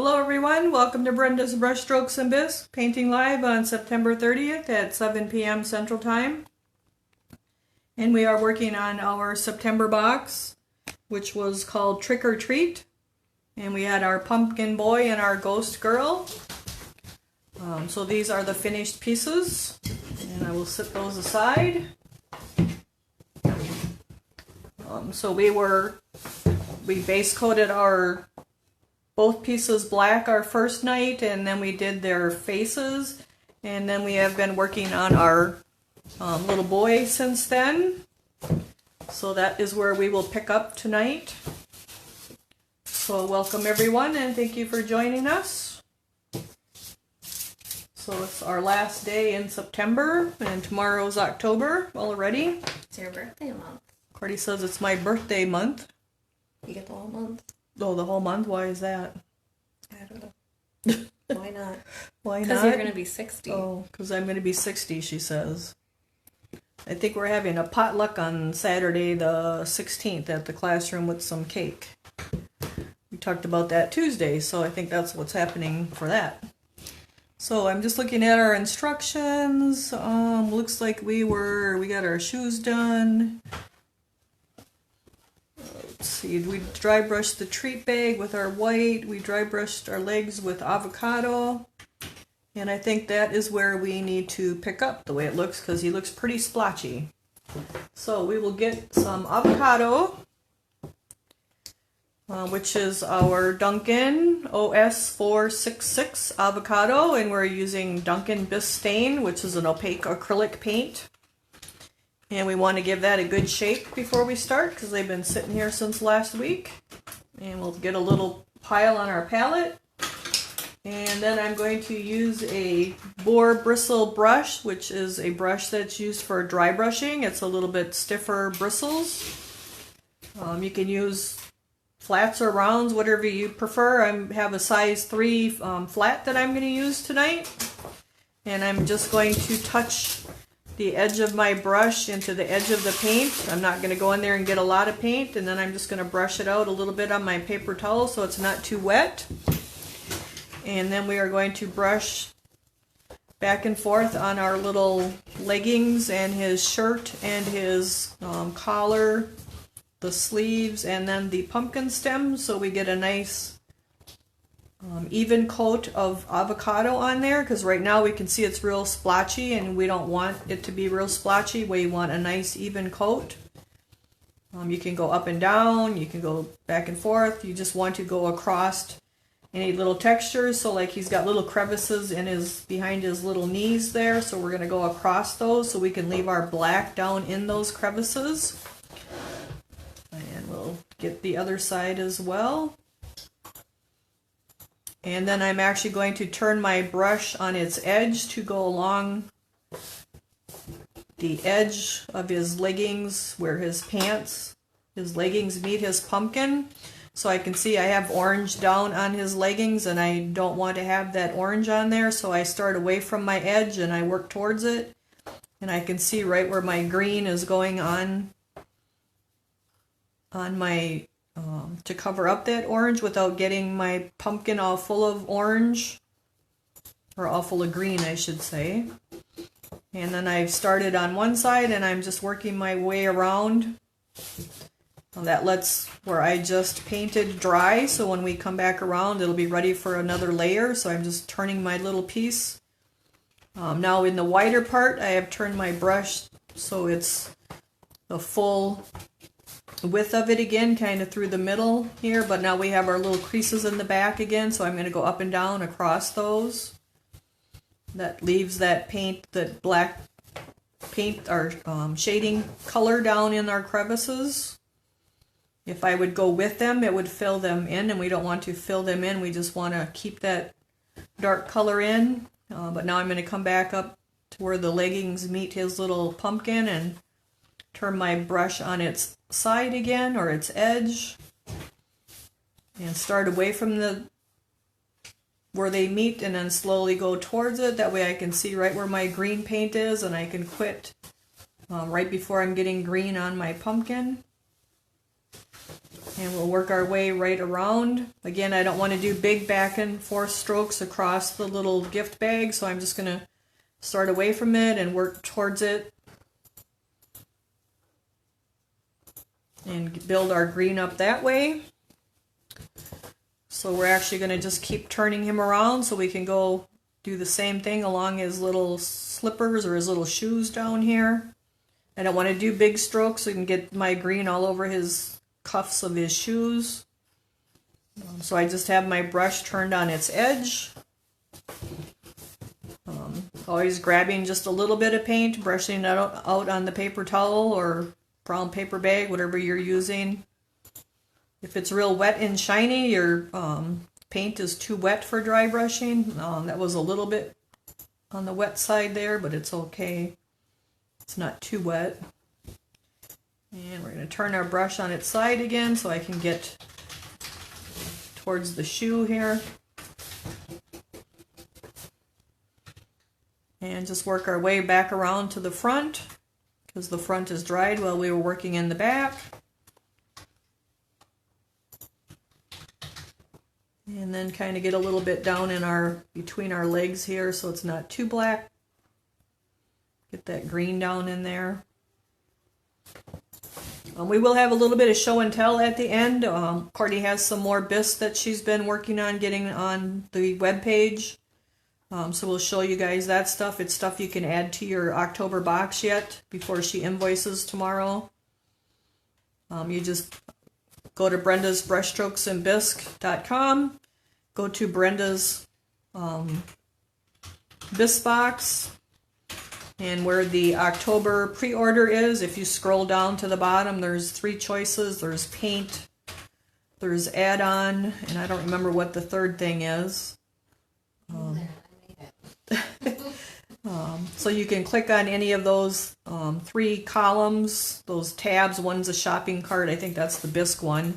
Hello everyone, welcome to Brenda's Brushstrokes and Bisque, painting live on September 30th at 7 p.m. Central Time. And we are working on our September box, which was called Trick or Treat. And we had our pumpkin boy and our ghost girl. So these are the finished pieces, and I will set those aside. So we base coated our both pieces black our first night, and then we did their faces, and then we have been working on our little boy since then. So that is where we will pick up tonight. So welcome everyone, and thank you for joining us. So it's our last day in September, and tomorrow's October already. It's your birthday month. Cordy says it's my birthday month. You get the whole month. Oh, the whole month? Why is that? I don't know. Why not? Why not? Because you're going to be 60. Oh, because I'm going to be 60, she says. I think we're having a potluck on Saturday the 16th at the classroom with some cake. We talked about that Tuesday, so I think that's what's happening for that. So I'm just looking at our instructions. Looks like we got our shoes done. Let's see, we dry brushed the treat bag with our white. We dry brushed our legs with avocado. And I think that is where we need to pick up the way it looks, because he looks pretty splotchy. So we will get some avocado, which is our Dunkin' OS 466 avocado, and we're using Dunkin' Bisque Stain, which is an opaque acrylic paint. And we want to give that a good shake before we start, because they've been sitting here since last week. And we'll get a little pile on our palette. And then I'm going to use a boar bristle brush, which is a brush that's used for dry brushing. It's a little bit stiffer bristles. You can use flats or rounds, whatever you prefer. I have a size 3 flat that I'm going to use tonight. And I'm just going to touch the edge of my brush into the edge of the paint. I'm not going to go in there and get a lot of paint, and then I'm just going to brush it out a little bit on my paper towel so it's not too wet. And then we are going to brush back and forth on our little leggings and his shirt and his collar, the sleeves, and then the pumpkin stem, so we get a nice even coat of avocado on there, because right now we can see it's real splotchy and we don't want it to be real splotchy. We want a nice even coat. You can go up and down, you can go back and forth. You just want to go across any little textures. So like he's got little crevices in behind his little knees there, so we're going to go across those so we can leave our black down in those crevices. And we'll get the other side as well. And then I'm actually going to turn my brush on its edge to go along the edge of his leggings where his leggings meet his pumpkin. So I can see I have orange down on his leggings, and I don't want to have that orange on there, so I start away from my edge and I work towards it. And I can see right where my green is going on my to cover up that orange without getting my pumpkin all full of orange, or all full of green, I should say. And then I've started on one side and I'm just working my way around. That lets where I just painted dry, so when we come back around it'll be ready for another layer. So I'm just turning my little piece. Now in the wider part I have turned my brush so it's the full width of it again, kind of through the middle here, but now we have our little creases in the back again, so I'm going to go up and down across those. That leaves that paint, that black paint or shading color down in our crevices. If I would go with them, it would fill them in, and we don't want to fill them in, we just want to keep that dark color in. But now I'm going to come back up to where the leggings meet his little pumpkin and turn my brush on its side again, or its edge, and start away from where they meet and then slowly go towards it. That way I can see right where my green paint is, and I can quit right before I'm getting green on my pumpkin. And we'll work our way right around. Again, I don't want to do big back and forth strokes across the little gift bag, so I'm just going to start away from it and work towards it. And build our green up that way. So we're actually going to just keep turning him around so we can go do the same thing along his little slippers or his little shoes down here. I don't want to do big strokes so I can get my green all over his cuffs of his shoes. So I just have my brush turned on its edge. Always grabbing just a little bit of paint, brushing it out on the paper towel or brown paper bag, whatever you're using. If it's real wet and shiny, your paint is too wet for dry brushing. That was a little bit on the wet side there, but it's okay. It's not too wet. And we're going to turn our brush on its side again so I can get towards the shoe here. And just work our way back around to the front because the front is dried while we were working in the back. And then kind of get a little bit down in between our legs here so it's not too black. Get that green down in there. We will have a little bit of show and tell at the end. Courtney has some more bisques that she's been working on getting on the web page. So we'll show you guys that stuff. It's stuff you can add to your October box yet before she invoices tomorrow. You just go to Brenda's brushstrokesandbisque.com. Go to Brenda's bisque box. And where the October pre-order is, if you scroll down to the bottom, there's 3 choices. There's paint, there's add-on, and I don't remember what the third thing is. So you can click on any of those 3 columns, those tabs. One's a shopping cart. I think that's the bisque one.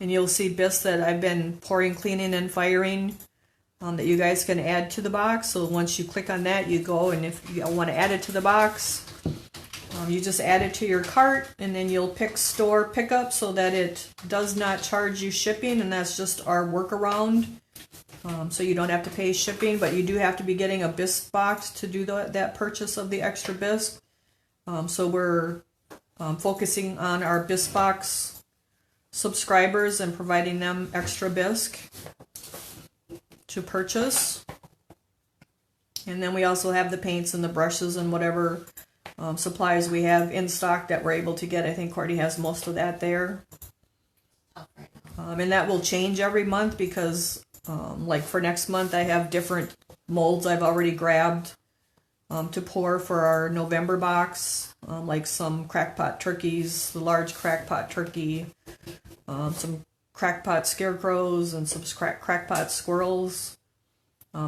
And you'll see bisques that I've been pouring, cleaning, and firing. That you guys can add to the box. So once you click on that, you go, and if you want to add it to the box, you just add it to your cart, and then you'll pick store pickup so that it does not charge you shipping, and that's just our workaround. So you don't have to pay shipping, but you do have to be getting a bisque box to do that purchase of the extra bisque. So we're focusing on our bisque box subscribers and providing them extra bisque to purchase. And then we also have the paints and the brushes and whatever supplies we have in stock that we're able to get. I think Courtney has most of that there. And that will change every month because like for next month I have different molds I've already grabbed to pour for our November box, like some crackpot turkeys, the large crackpot turkey, some crackpot scarecrows, and some crackpot squirrels.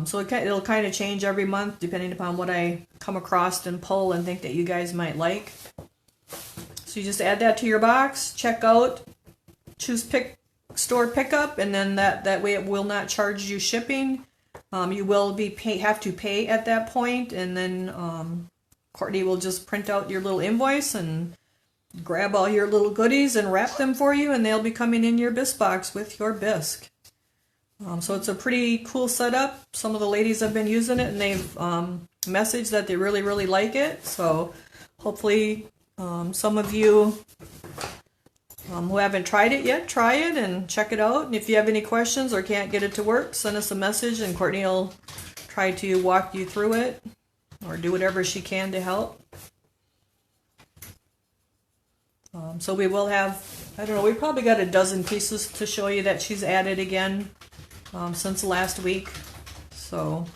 So it'll kind of change every month depending upon what I come across and pull and think that you guys might like. So you just add that to your box, check out, choose store pickup, and then that way it will not charge you shipping. You will have to pay at that point, and then Courtney will just print out your little invoice and grab all your little goodies and wrap them for you, and they'll be coming in your bisque box with your bisque. So it's a pretty cool setup. Some of the ladies have been using it, and they've messaged that they really, really like it. So hopefully some of you who haven't tried it yet, try it and check it out. And if you have any questions or can't get it to work, send us a message, and Courtney will try to walk you through it or do whatever she can to help. So we will have, I don't know, we probably got a dozen pieces to show you that she's added again since last week. So,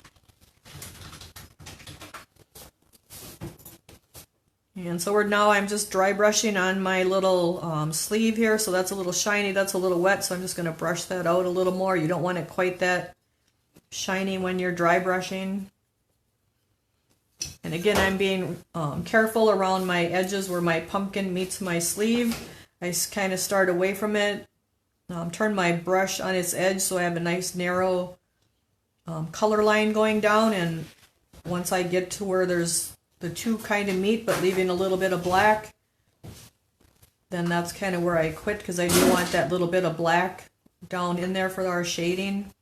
and so I'm just dry brushing on my little sleeve here. So that's a little shiny, that's a little wet. So I'm just going to brush that out a little more. You don't want it quite that shiny when you're dry brushing. And again, I'm being careful around my edges where my pumpkin meets my sleeve. I kind of start away from it, turn my brush on its edge so I have a nice narrow color line going down. And once I get to where there's the two kind of meet but leaving a little bit of black, then that's kind of where I quit, because I do want that little bit of black down in there for our shading.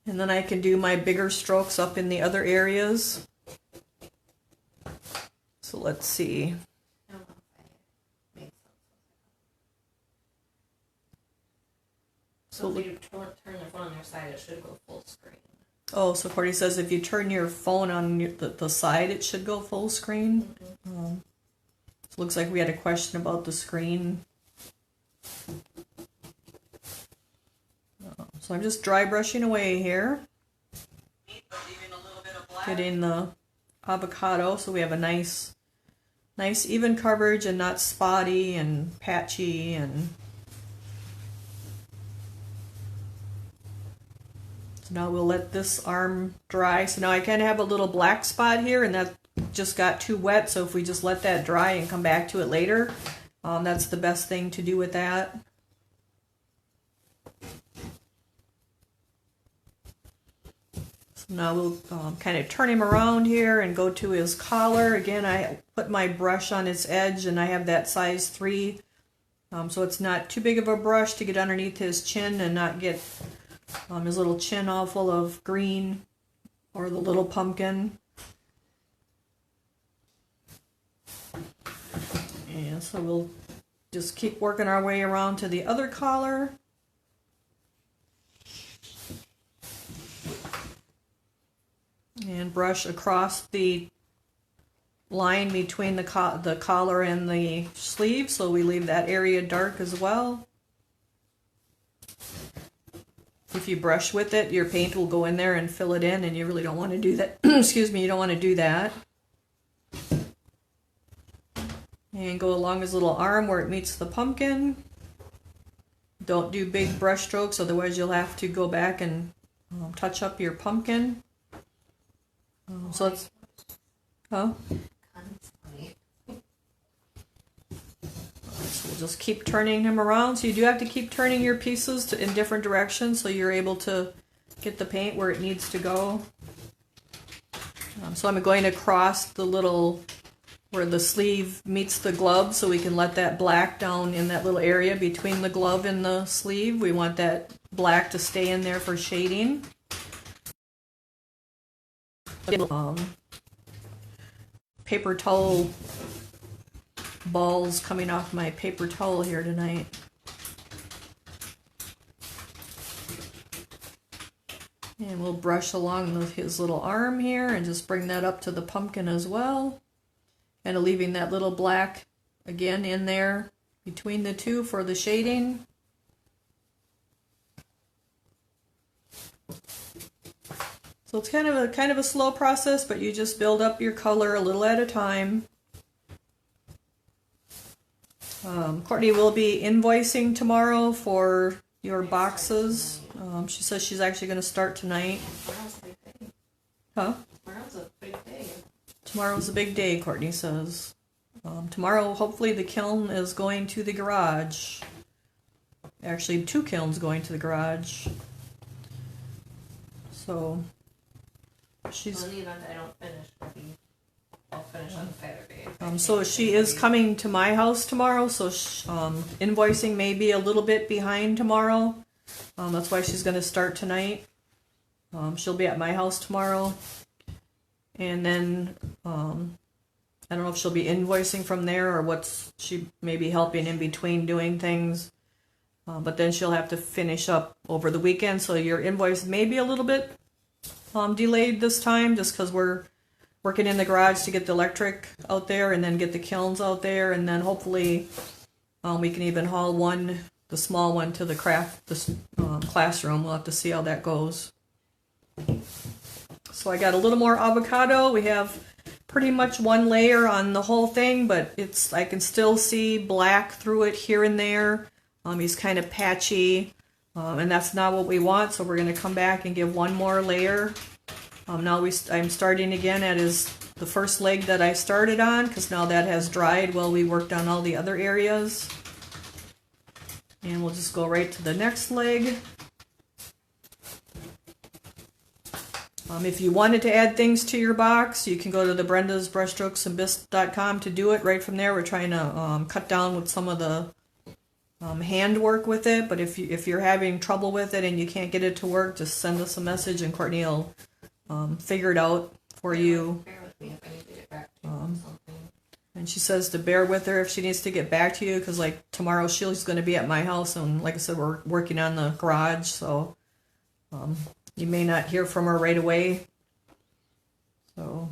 And then I can do my bigger strokes up in the other areas. So let's see. I don't know if I make sense. So if you turn the phone on your side, it should go full screen. Oh, so Courtney says if you turn your phone on the side, it should go full screen. So it looks like we had a question about the screen. So I'm just dry brushing away here. Getting the avocado so we have a nice even coverage and not spotty and patchy. And so now we'll let this arm dry. So now I kind of have a little black spot here, and that just got too wet. So if we just let that dry and come back to it later, that's the best thing to do with that. So now we'll kind of turn him around here and go to his collar. Again, I put my brush on its edge, and I have that size 3. So it's not too big of a brush to get underneath his chin and not get his little chin all full of green or the little pumpkin. And so we'll just keep working our way around to the other collar. And brush across the line between the collar and the sleeve, so we leave that area dark as well. If you brush with it, your paint will go in there and fill it in, and you really don't want to do that. Excuse me, you don't want to do that. And go along his little arm where it meets the pumpkin. Don't do big brush strokes, otherwise you'll have to go back and touch up your pumpkin. So it's, so we'll just keep turning him around. So you do have to keep turning your pieces in different directions so you're able to get the paint where it needs to go. So I'm going to cross the little, where the sleeve meets the glove, so we can let that black down in that little area between the glove and the sleeve. We want that black to stay in there for shading. Paper towel balls coming off my paper towel here tonight. And we'll brush along his little arm here and just bring that up to the pumpkin as well. Kind of leaving that little black again in there between the two for the shading. So it's kind of a slow process, but you just build up your color a little at a time. Courtney will be invoicing tomorrow for your boxes. She says she's actually going to start tonight. Tomorrow's a big day. Huh? Tomorrow's a big day. Tomorrow's a big day, Courtney says. Tomorrow, hopefully, the kiln is going to the garage. Actually, 2 kilns going to the garage. So she's. Well, in the event I don't finish, I'll finish on Saturday. So she is coming to my house tomorrow. So invoicing may be a little bit behind tomorrow. That's why she's going to start tonight. She'll be at my house tomorrow, and then I don't know if she'll be invoicing from there or she may be helping in between doing things. But then she'll have to finish up over the weekend, so your invoice may be a little bit delayed this time, just because we're working in the garage to get the electric out there and then get the kilns out there, and then hopefully we can even haul the small one to the classroom. We'll have to see how that goes. So I got a little more avocado. We have pretty much 1 layer on the whole thing, but I can still see black through it here and there. He's kind of patchy, and that's not what we want, so we're going to come back and give 1 more layer. Now I'm starting again at the first leg that I started on, because now that has dried while we worked on all the other areas. And we'll just go right to the next leg. If you wanted to add things to your box, you can go to the Brenda's Brushstrokes and Bisque.com to do it right from there. We're trying to cut down with some of the handwork with it, but if you're having trouble with it and you can't get it to work, just send us a message and Courtney will figure it out for you. Bear with me if I need to get back to you on something. And she says to bear with her if she needs to get back to you, because like tomorrow she's going to be at my house, and like I said, we're working on the garage, so you may not hear from her right away. So,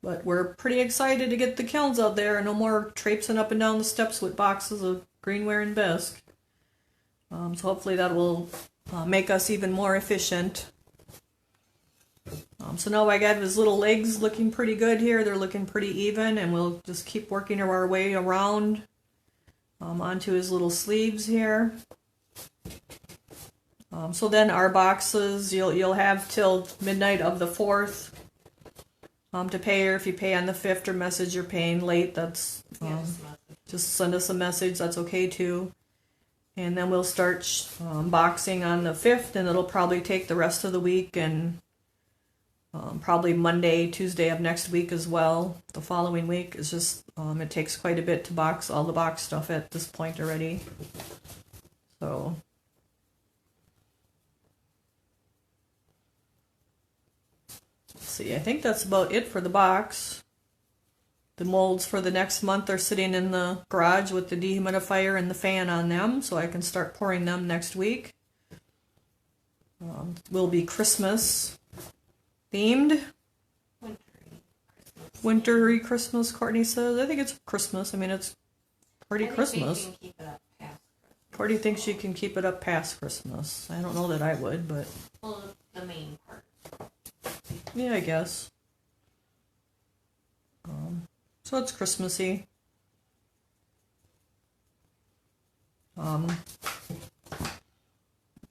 but we're pretty excited to get the kilns out there, and no more traipsing up and down the steps with boxes of greenware and bisque. So hopefully that will make us even more efficient. So now I got his little legs looking pretty good here. They're looking pretty even, and we'll just keep working our way around onto his little sleeves here. So then our boxes, you'll have till midnight of the 4th to pay, or if you pay on the 5th or message you're paying late, that's just send us a message. That's okay too. And then we'll start boxing on the 5th, and it'll probably take the rest of the week, and probably Monday, Tuesday of next week as well. The following week is just it takes quite a bit to box all the box stuff at this point already. So let's see. I think that's about it for the box. The molds for the next month are sitting in the garage with the dehumidifier and the fan on them, so I can start pouring them next week. Will be Christmas themed. Wintery Christmas, Courtney says. I think it's Christmas. I mean, it's pretty Christmas. Courtney thinks she can keep it up past Christmas. I don't know that I would, but... Well, the main part. Yeah, I guess. So it's Christmassy. Let's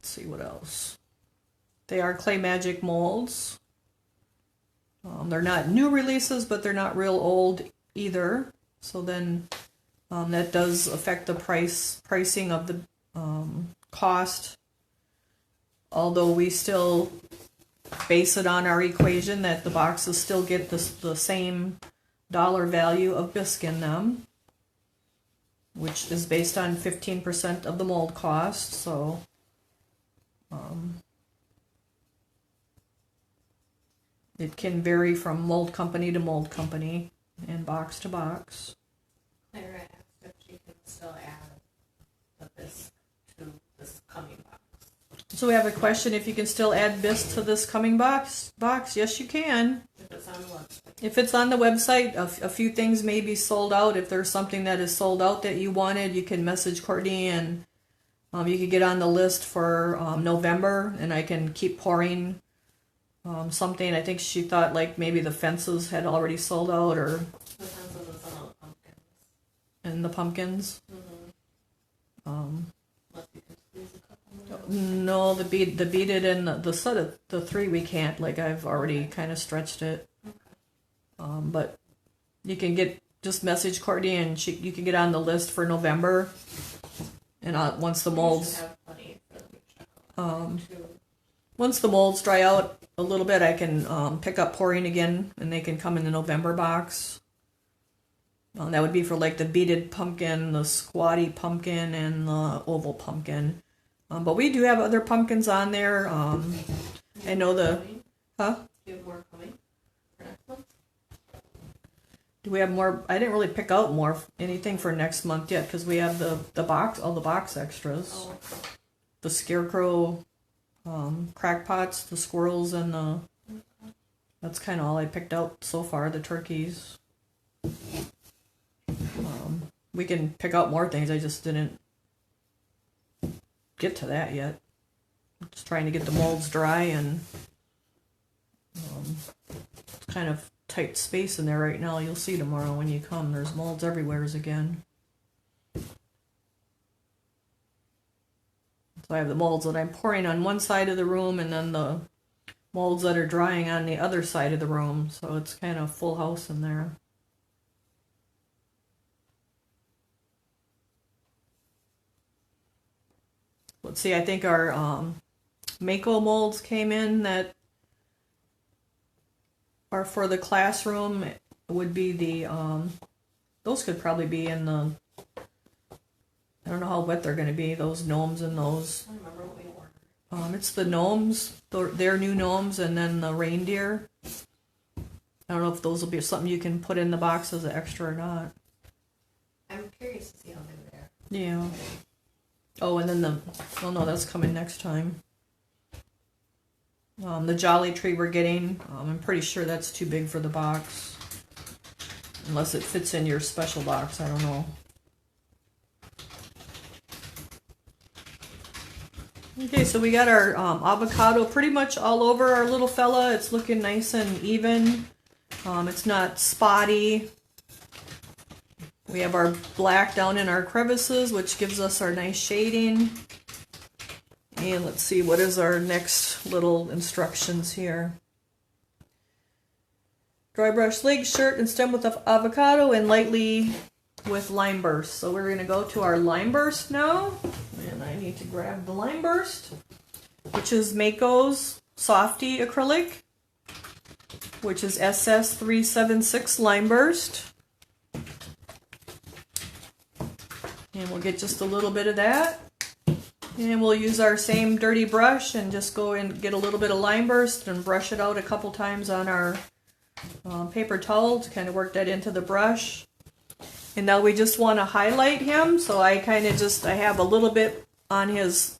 see what else. They are Clay Magic molds. They're not new releases, but they're not real old either. So then that does affect the pricing of the cost. Although we still base it on our equation that the boxes still get the same dollar value of bisque in them, which is based on 15% of the mold cost. So it can vary from mold company to mold company and box to box. Clara asked if she can still add the bisque to this coming box. So we have a question, if you can still add bisque to this coming box. Yes, you can. If it's on the website. If it's on the website, a few things may be sold out. If there's something that is sold out that you wanted, you can message Courtney, and you can get on the list for November, and I can keep pouring something. I think she thought like maybe the fences had already sold out, or The fences and some of the pumpkins. and the pumpkins. Unless you can squeeze a couple more. No, the beaded and the set of the 3 we can't. Like I've already kind of stretched it. Okay. But you can just message Courtney, and you can get on the list for November. And once the molds, Have plenty for them to check out, too. once the molds dry out a little bit, I can pick up pouring again, and they can come in the November box. That would be for like the beaded pumpkin, the squatty pumpkin, and the oval pumpkin. But we do have other pumpkins on there. I know Do you have more coming for next month? Do we have more? I didn't really pick out anything for next month yet, because we have the box, all the box extras. Oh, okay. The scarecrow, crackpots, the squirrels, and that's kind of all I picked out so far. The turkeys. We can pick out more things. I just didn't get to that yet. I'm just trying to get the molds dry, and it's kind of tight space in there right now. You'll see tomorrow when you come. There's molds everywhere again. So I have the molds that I'm pouring on one side of the room, and then the molds that are drying on the other side of the room. So it's kind of full house in there. Let's see, I think our Mako molds came in that are for the classroom would be the, those could probably be in the, I don't know how wet they're going to be, those gnomes and those. I don't remember what we ordered. It's the gnomes, their new gnomes, and then the reindeer. I don't know if those will be something you can put in the box as an extra or not. I'm curious to see how they wear. Yeah. Oh, and then oh no, that's coming next time. The Jolly Tree we're getting, I'm pretty sure that's too big for the box. Unless it fits in your special box, I don't know. Okay, so we got our avocado pretty much all over our little fella. It's looking nice and even. It's not spotty. We have our black down in our crevices, which gives us our nice shading. And let's see, what is our next little instructions here? Dry brush legs, shirt, and stem with avocado, and lightly with lime burst. So we're going to go to our lime burst now. And I need to grab the lime burst, which is Mako's Softy acrylic, which is SS376 lime burst. And we'll get just a little bit of that. And we'll use our same dirty brush and just go and get a little bit of lime burst and brush it out a couple times on our paper towel to kind of work that into the brush. And now we just want to highlight him, so I kind of I have a little bit on his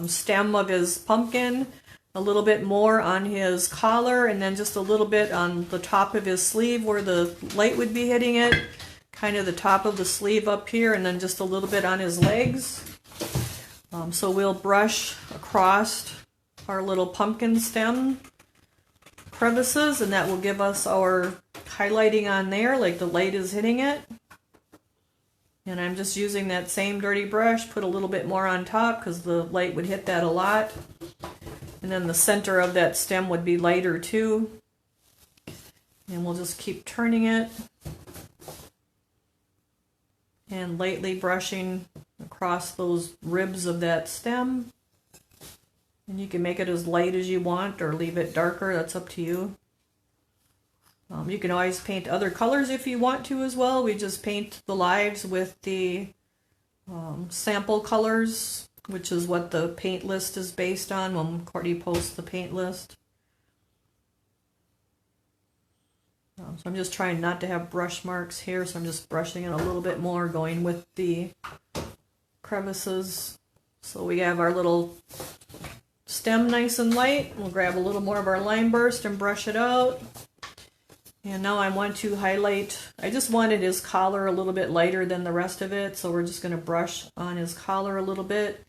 stem of his pumpkin, a little bit more on his collar, and then just a little bit on the top of his sleeve where the light would be hitting it, kind of the top of the sleeve up here, and then just a little bit on his legs. So we'll brush across our little pumpkin stem crevices, and that will give us our highlighting on there, like the light is hitting it. And I'm just using that same dirty brush, put a little bit more on top because the light would hit that a lot. And then the center of that stem would be lighter too. And we'll just keep turning it. And lightly brushing across those ribs of that stem. And you can make it as light as you want or leave it darker, that's up to you. You can always paint other colors if you want to as well. We just paint the lives with the sample colors, which is what the paint list is based on when Courtney posts the paint list. So I'm just trying not to have brush marks here, so I'm just brushing it a little bit more, going with the crevices. So we have our little stem nice and light. We'll grab a little more of our lime burst and brush it out. And now I want to highlight, I just wanted his collar a little bit lighter than the rest of it, so we're just going to brush on his collar a little bit.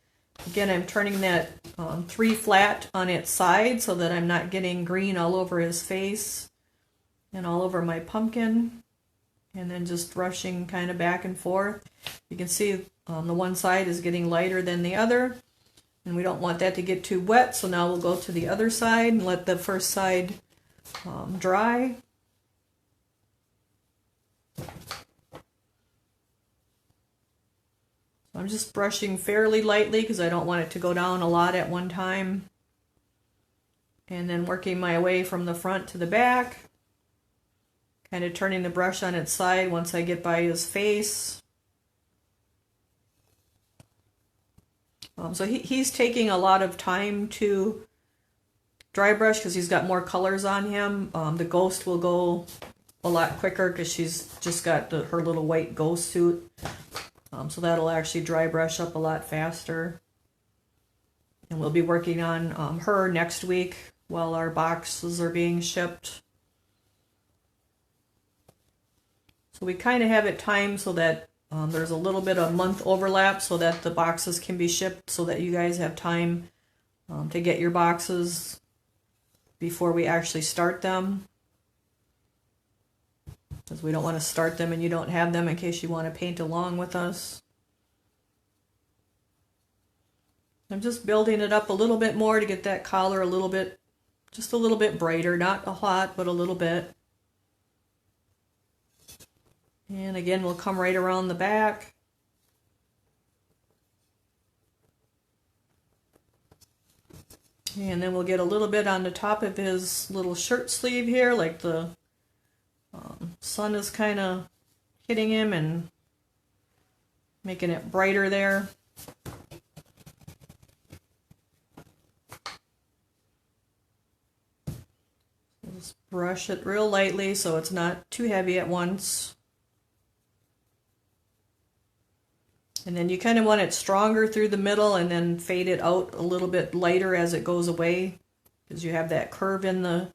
Again, I'm turning that 3 flat on its side so that I'm not getting green all over his face and all over my pumpkin. And then just brushing kind of back and forth. You can see the one side is getting lighter than the other, and we don't want that to get too wet, so now we'll go to the other side and let the first side dry. I'm just brushing fairly lightly because I don't want it to go down a lot at one time. And then working my way from the front to the back. Kind of turning the brush on its side once I get by his face. So he's taking a lot of time to dry brush because he's got more colors on him. The ghost will go a lot quicker because she's just got her little white ghost suit. So that'll actually dry brush up a lot faster. And we'll be working on her next week while our boxes are being shipped. So we kind of have it timed so that there's a little bit of month overlap so that the boxes can be shipped so that you guys have time to get your boxes before we actually start them. Because we don't want to start them and you don't have them in case you want to paint along with us. I'm just building it up a little bit more to get that collar a little bit, just a little bit brighter, not a lot, but a little bit. And again, we'll come right around the back. And then we'll get a little bit on the top of his little shirt sleeve here, like the sun is kind of hitting him and making it brighter there. Just brush it real lightly so it's not too heavy at once. And then you kind of want it stronger through the middle and then fade it out a little bit lighter as it goes away, because you have that curve in the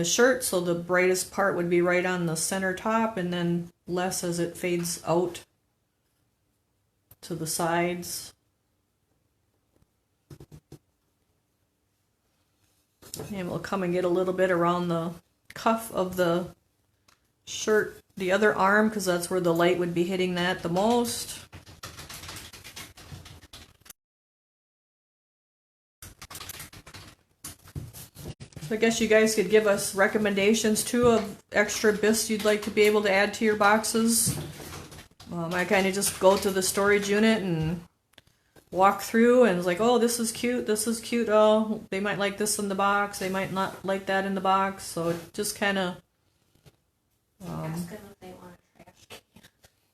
shirt, so the brightest part would be right on the center top and then less as it fades out to the sides. And we'll come and get a little bit around the cuff of the shirt, the other arm, because that's where the light would be hitting that the most. So I guess you guys could give us recommendations too of extra bisque you'd like to be able to add to your boxes. I kind of just go to the storage unit and walk through and it's like, oh, this is cute, oh, they might like this in the box, they might not like that in the box, so it just kind of... Ask them if they want a trash can.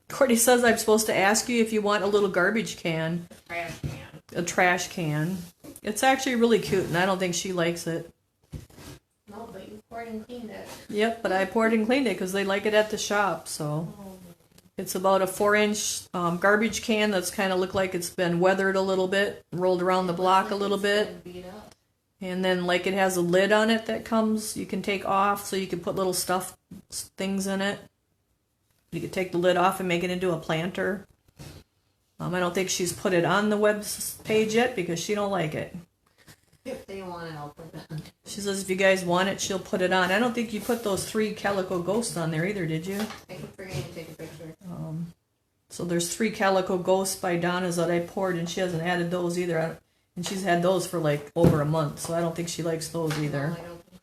Courtney says I'm supposed to ask you if you want a little garbage can. A trash can. A trash can. It's actually really cute and I don't think she likes it. No, but you poured and cleaned it. Yep, but I poured and cleaned it because they like it at the shop, so... It's about a 4-inch garbage can that's kind of look like it's been weathered a little bit, rolled around the block a little bit. And then like it has a lid on it that comes, you can take off so you can put little stuff, things in it. You can take the lid off and make it into a planter. I don't think she's put it on the web page yet because she don't like it. If they want it, I'll put it on. She says if you guys want it, she'll put it on. I don't think you put those 3 calico ghosts on there either, did you? I keep forgetting to take a picture. So there's 3 calico ghosts by Donas that I poured, and she hasn't added those either. And she's had those for like over a month, so I don't think she likes those either. No, I don't think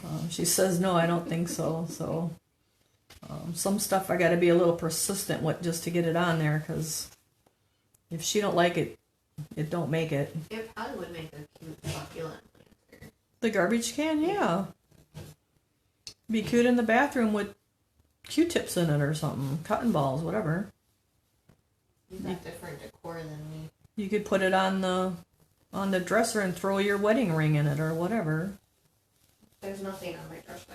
so. She says no, I don't think so. So some stuff I got to be a little persistent with just to get it on there, because if she don't like it, it don't make it. It probably would make a cute succulent planter. The garbage can, yeah. Be cute in the bathroom with Q-tips in it or something, cotton balls, whatever. You got different decor than me. You could put it on the dresser and throw your wedding ring in it or whatever. There's nothing on my dresser.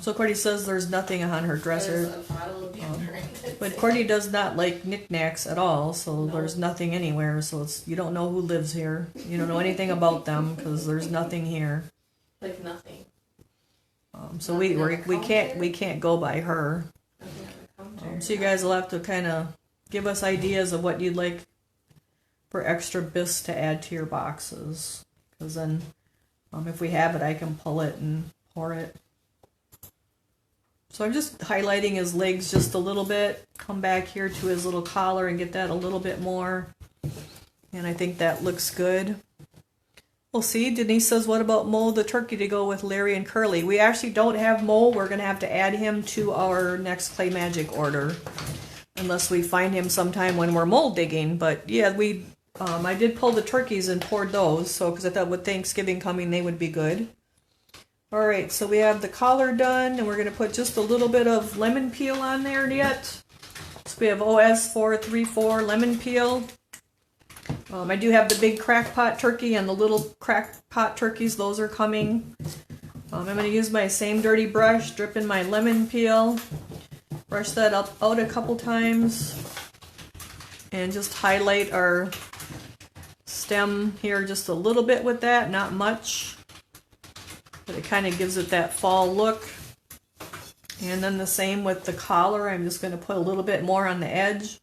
So Courtney says there's nothing on her dresser. There's a bottle of deodorant. But Courtney does not like knickknacks at all, so there's nothing anywhere. So it's, you don't know who lives here. You don't know anything about them because there's nothing here. Like nothing. So we can't go by her. So you guys will have to kind of give us ideas of what you'd like for extra bisque to add to your boxes, because then if we have it, I can pull it and pour it. So I'm just highlighting his legs just a little bit, come back here to his little collar and get that a little bit more, and I think that looks good. We'll see. Denise says, what about Mo the turkey to go with Larry and Curly? We actually don't have Mo. We're going to have to add him to our next Clay Magic order, unless we find him sometime when we're mold digging. But yeah, I did pull the turkeys and poured those, so because I thought with Thanksgiving coming they would be good. All right, so we have the collar done, and we're going to put just a little bit of lemon peel on there yet. So we have OS434 lemon peel. I do have the big crack pot turkey and the little crack pot turkeys. Those are coming. I'm going to use my same dirty brush, drip in my lemon peel, brush that out a couple times, and just highlight our stem here just a little bit with that, not much, but it kind of gives it that fall look. And then the same with the collar. I'm just going to put a little bit more on the edge.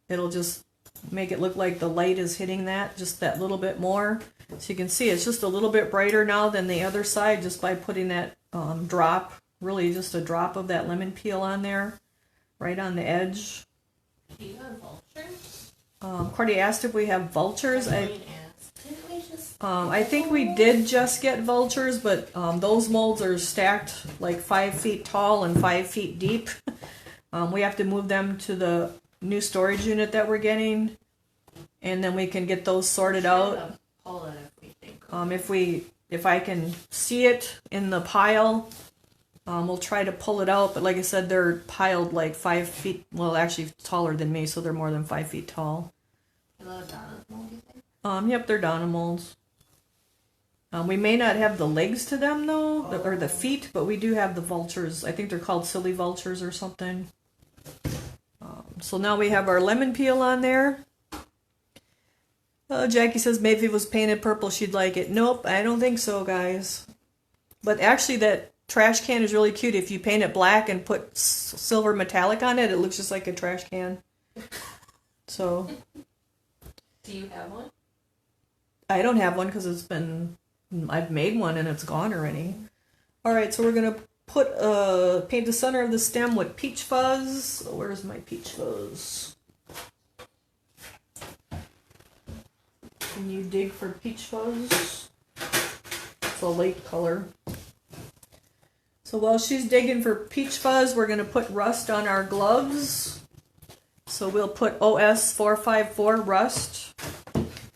It'll just make it look like the light is hitting that, just that little bit more. So you can see it's just a little bit brighter now than the other side, just by putting that drop, really just a drop of that lemon peel on there, right on the edge. Do you have vultures? Courtney asked if we have vultures. Didn't we just... I think we did just get vultures, but those molds are stacked like 5 feet tall and 5 feet deep. We have to move them to the new storage unit that we're getting, and then we can get those sorted out. Pull it if we think If I can see it in the pile, we'll try to pull it out. But like I said, they're piled like 5 feet. Well, actually taller than me, so they're more than 5 feet tall. Are those Donas mold, you think? Yep, they're Donna molds. We may not have the legs to them though, or the feet, but we do have the vultures. I think they're called silly vultures or something. So now we have our lemon peel on there. Jackie says maybe if it was painted purple, she'd like it. Nope, I don't think so, guys. But actually, that trash can is really cute. If you paint it black and put silver metallic on it, it looks just like a trash can. So. Do you have one? I don't have one because I've made one and it's gone already. Alright, so we're going to paint the center of the stem with peach fuzz. Where's my peach fuzz? Can you dig for peach fuzz? It's a light color. So while she's digging for peach fuzz, we're going to put rust on our gloves. So we'll put OS 454 rust.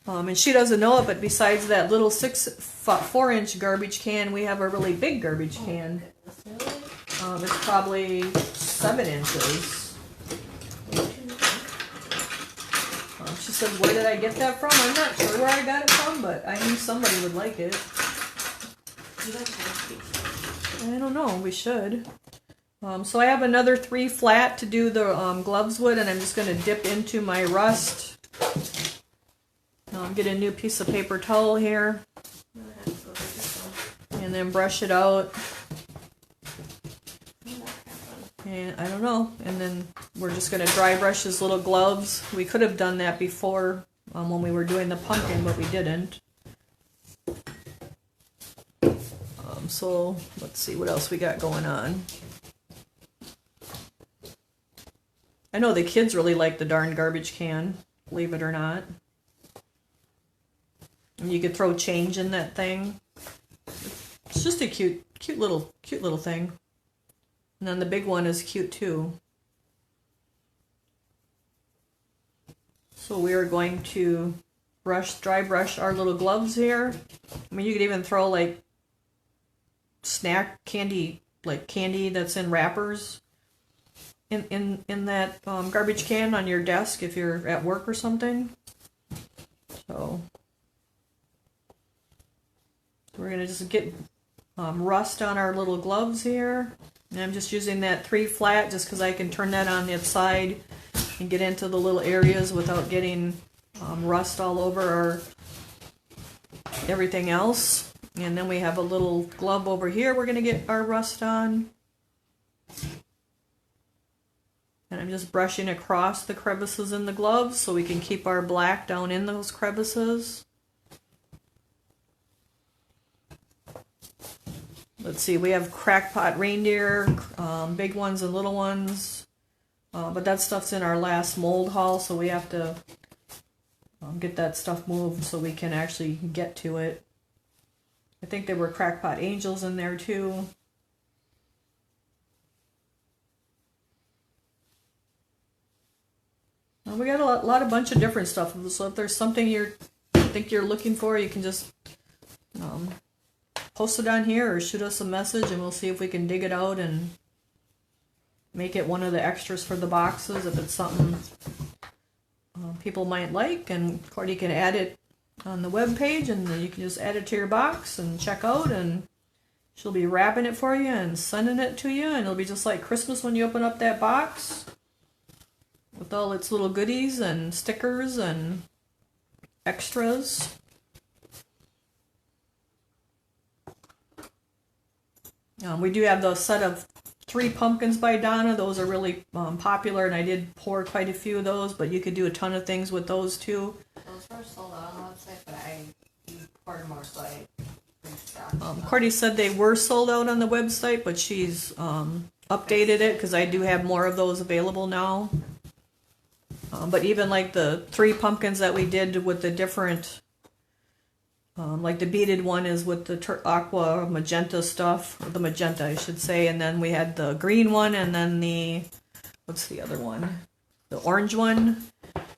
And she doesn't know it, but besides that little 4-inch garbage can, we have a really big garbage can. It's probably 7 inches. She says, where did I get that from? I'm not sure where I got it from, but I knew somebody would like it. I don't know, we should. So I have another 3 flat to do the gloves with, and I'm just going to dip into my rust. Get a new piece of paper towel here. And then brush it out. And I don't know. And then we're just going to dry brush his little gloves. We could have done that before when we were doing the pumpkin, but we didn't. So let's see what else we got going on. I know the kids really like the darn garbage can, believe it or not. And you could throw change in that thing. It's just a cute little thing. And then the big one is cute too. So we are going to dry brush our little gloves here. I mean, you could even throw like snack candy, like candy that's in wrappers in that garbage can on your desk if you're at work or something. So we're going to just get rust on our little gloves here. And I'm just using that 3 flat just because I can turn that on the side and get into the little areas without getting rust all over our everything else. And then we have a little glove over here we're going to get our rust on. And I'm just brushing across the crevices in the gloves so we can keep our black down in those crevices. Let's see, we have crackpot reindeer, big ones and little ones. But that stuff's in our last mold haul, so we have to get that stuff moved so we can actually get to it. I think there were crackpot angels in there too. We got a bunch of different stuff. So if there's something you think you're looking for, you can just post it on here or shoot us a message, and we'll see if we can dig it out and make it one of the extras for the boxes if it's something people might like. And of course, you can add it on the web page, and then you can just add it to your box and check out, and she'll be wrapping it for you and sending it to you, and it'll be just like Christmas when you open up that box with all its little goodies and stickers and extras. We do have the set of 3 pumpkins by Donna. Those are really popular, and I did pour quite a few of those, but you could do a ton of things with those too. Those were sold out on the website, but I poured more, so I restocked. Cordy said they were sold out on the website, but she's updated it because I do have more of those available now. But even like the 3 pumpkins that we did with the different, like the beaded one is with the aqua magenta stuff, or the magenta I should say, and then we had the green one, and then the, what's the other one? The orange one.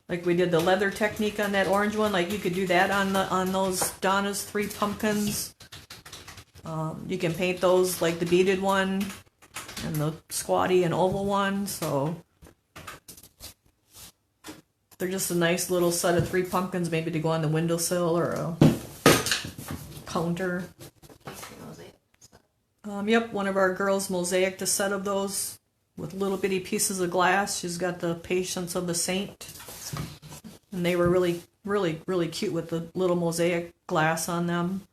Like we did the leather technique on that orange one. Like you could do that on those Donna's 3 pumpkins. You can paint those like the beaded one and the squatty and oval one. So they're just a nice little set of 3 pumpkins, maybe to go on the windowsill or a counter. Yep, one of our girls mosaicked a set of those with little bitty pieces of glass. She's got the Patience of the Saint. And they were really, really, really cute with the little mosaic glass on them.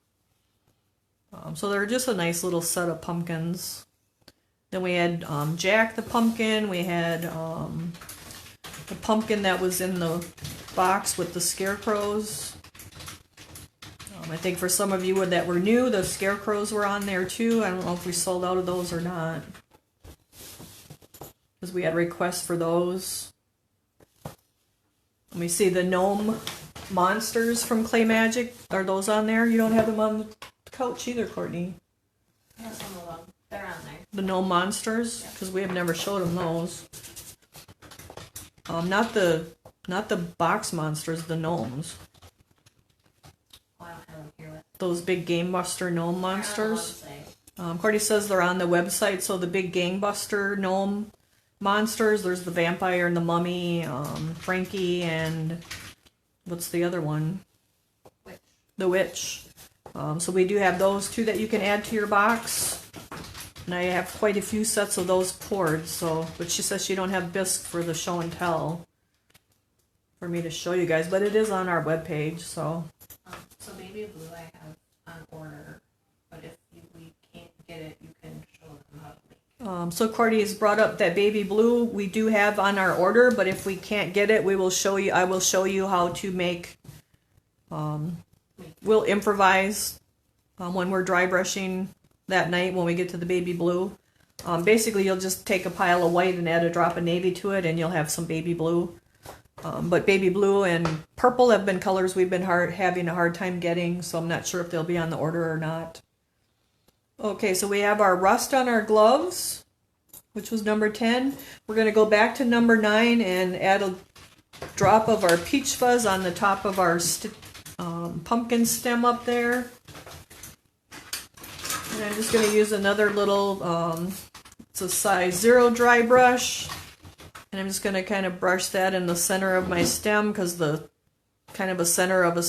So they're just a nice little set of pumpkins. Then we had Jack the pumpkin. We had the pumpkin that was in the box with the scarecrows. I think for some of you that were new, the scarecrows were on there too. I don't know if we sold out of those or not, because we had requests for those. Let me see, the gnome monsters from Clay Magic. Are those on there? You don't have them on the couch either, Courtney. Yeah, some of them. They're on there. The gnome monsters? Because we have never showed them those. Not the box monsters, the gnomes. Oh, I don't have them here with. Those big Game Buster gnome monsters. Courtney says they're on the website. So the big Gangbuster gnome monsters. There's the vampire and the mummy, Frankie, and what's the other one? Witch. The witch. So we do have those 2 that you can add to your box. And I have quite a few sets of those poured. So, but she says she don't have Bisque for the show and tell for me to show you guys, but it is on our webpage. So. So baby blue I have on order, but if we can't get it, you can show them how to make it. So Cordy has brought up that baby blue we do have on our order, but if we can't get it, we will show you. I will show you how to make. We'll improvise when we're dry brushing that night when we get to the baby blue. Basically, you'll just take a pile of white and add a drop of navy to it, and you'll have some baby blue. But baby blue and purple have been colors we've been having a hard time getting, so I'm not sure if they'll be on the order or not. Okay, so we have our rust on our gloves, which was number 10. We're going to go back to number 9 and add a drop of our peach fuzz on the top of our pumpkin stem up there. And I'm just going to use another little, it's a size 0 dry brush. And I'm just going to kind of brush that in the center of my stem, because the kind of a center of a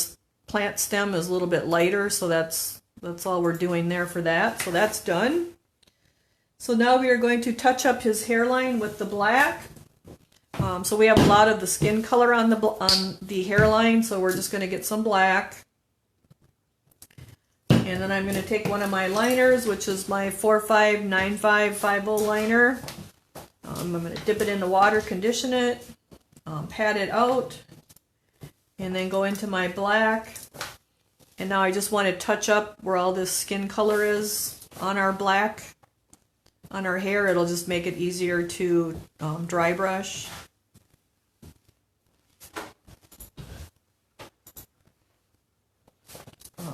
plant stem is a little bit lighter. So that's all we're doing there for that. So that's done. So now we are going to touch up his hairline with the black. So we have a lot of the skin color on the hairline, so we're just going to get some black. And then I'm going to take one of my liners, which is my 459550 liner. I'm going to dip it in the water, condition it, pat it out, and then go into my black. And now I just want to touch up where all this skin color is on our black, on our hair. It'll just make it easier to dry brush.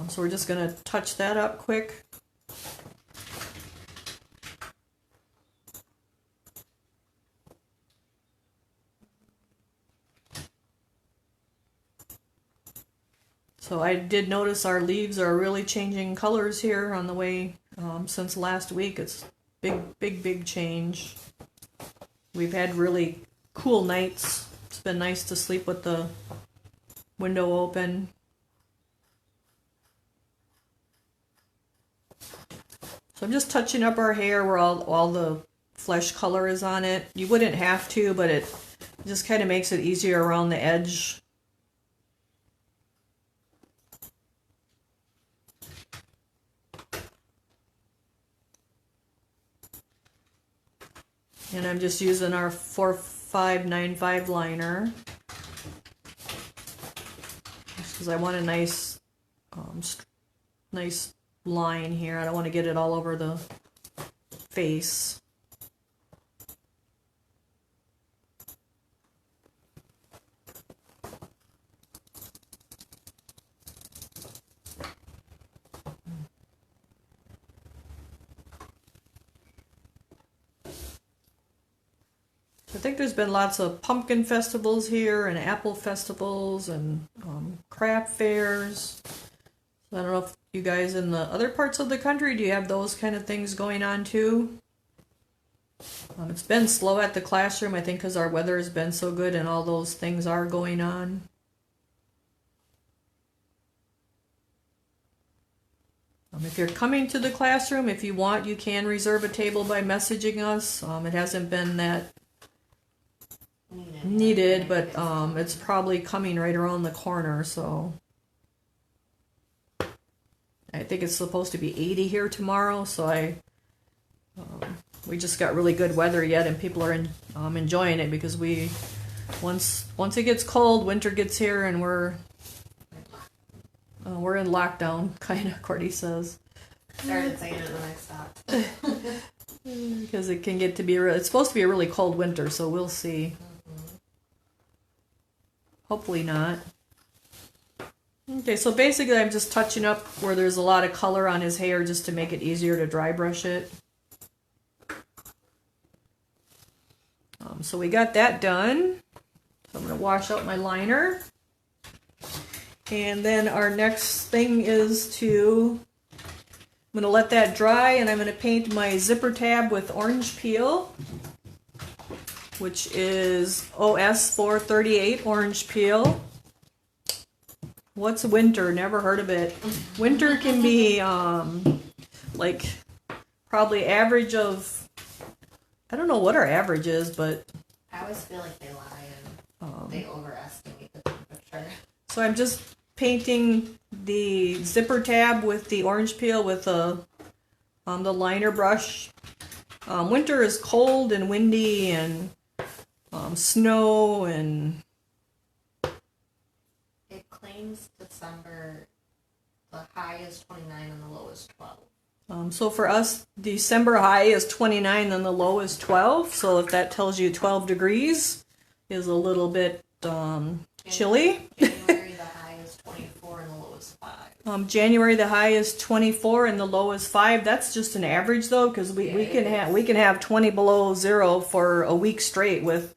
So we're just going to touch that up quick. So I did notice our leaves are really changing colors here on the way since last week. It's big change. We've had really cool nights. It's been nice to sleep with the window open. So I'm just touching up our hair where all the flesh color is on it. You wouldn't have to, but it just kind of makes it easier around the edge. And I'm just using our 4595 liner because I want a nice line here. I don't want to get it all over the face. I think there's been lots of pumpkin festivals here and apple festivals and craft fairs. I don't know if you guys in the other parts of the country, do you have those kind of things going on too? It's been slow at the classroom, I think, because our weather has been so good and all those things are going on. If you're coming to the classroom, if you want, you can reserve a table by messaging us. It hasn't been that needed, but it's probably coming right around the corner, so I think it's supposed to be 80 here tomorrow, so we just got really good weather yet, and people are enjoying it because once it gets cold, winter gets here, and we're in lockdown, kind of. Cordy says. Started saying it when I stopped. Because it can get to be it's supposed to be a really cold winter, so we'll see. Hopefully not. Okay, so basically I'm just touching up where there's a lot of color on his hair just to make it easier to dry brush it. So we got that done. So I'm going to wash out my liner. And then our next thing is I'm going to let that dry, and I'm going to paint my zipper tab with orange peel, which is OS 438 orange peel. What's winter? Never heard of it. Winter can be like probably average of, I don't know what our average is, but I always feel like they lie and they overestimate the temperature. So I'm just painting the zipper tab with the orange peel with the liner brush. Winter is cold and windy and snow, and it claims December, the high is 29 and the low is 12. So for us, December high is 29 and the low is 12. So if that tells you 12 degrees is a little bit chilly. January the high is 24 and the low is 5. January the high is 24 and the low is 5. That's just an average though, because we can have 20 below zero for a week straight with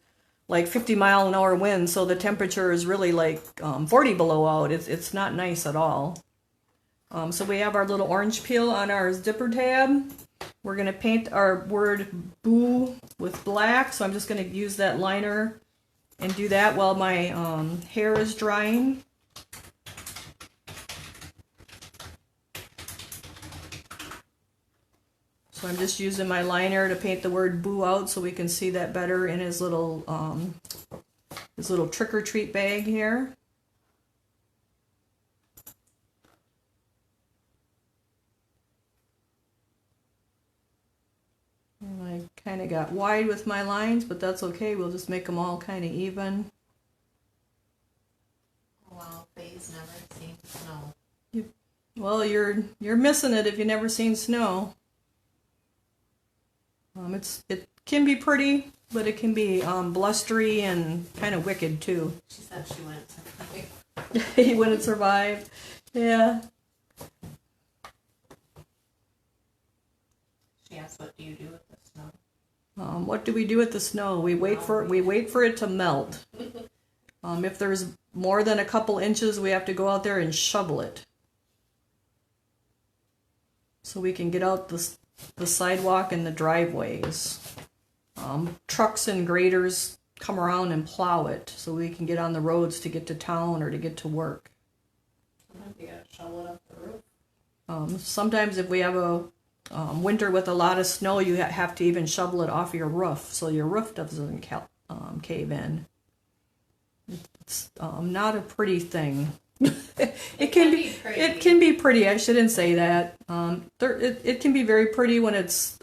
like 50-mile-an-hour winds. So the temperature is really like 40 below out. It's not nice at all. So we have our little orange peel on our zipper tab. We're going to paint our word boo with black. So I'm just going to use that liner and do that while my hair is drying. So I'm just using my liner to paint the word boo out so we can see that better in his little trick or treat bag here. And I kind of got wide with my lines, but that's okay. We'll just make them all kind of even. Wow, Faye's never seen snow. Well, you're missing it if you've never seen snow. It can be pretty, but it can be blustery and kind of wicked too. She said she wouldn't survive. He wouldn't survive. Yeah. She asked, "What do you do with the snow?" What do we do with the snow? We wait for it to melt. If there's more than a couple inches, we have to go out there and shovel it, so we can get out the sidewalk and the driveways. Trucks and graders come around and plow it, so we can get on the roads to get to town or to get to work. Sometimes you gotta shovel it up the roof. Sometimes if we have a winter with a lot of snow, you have to even shovel it off your roof, so your roof doesn't cave in. It's not a pretty thing. It can be pretty. It can be pretty. I shouldn't say that. It can be very pretty when it's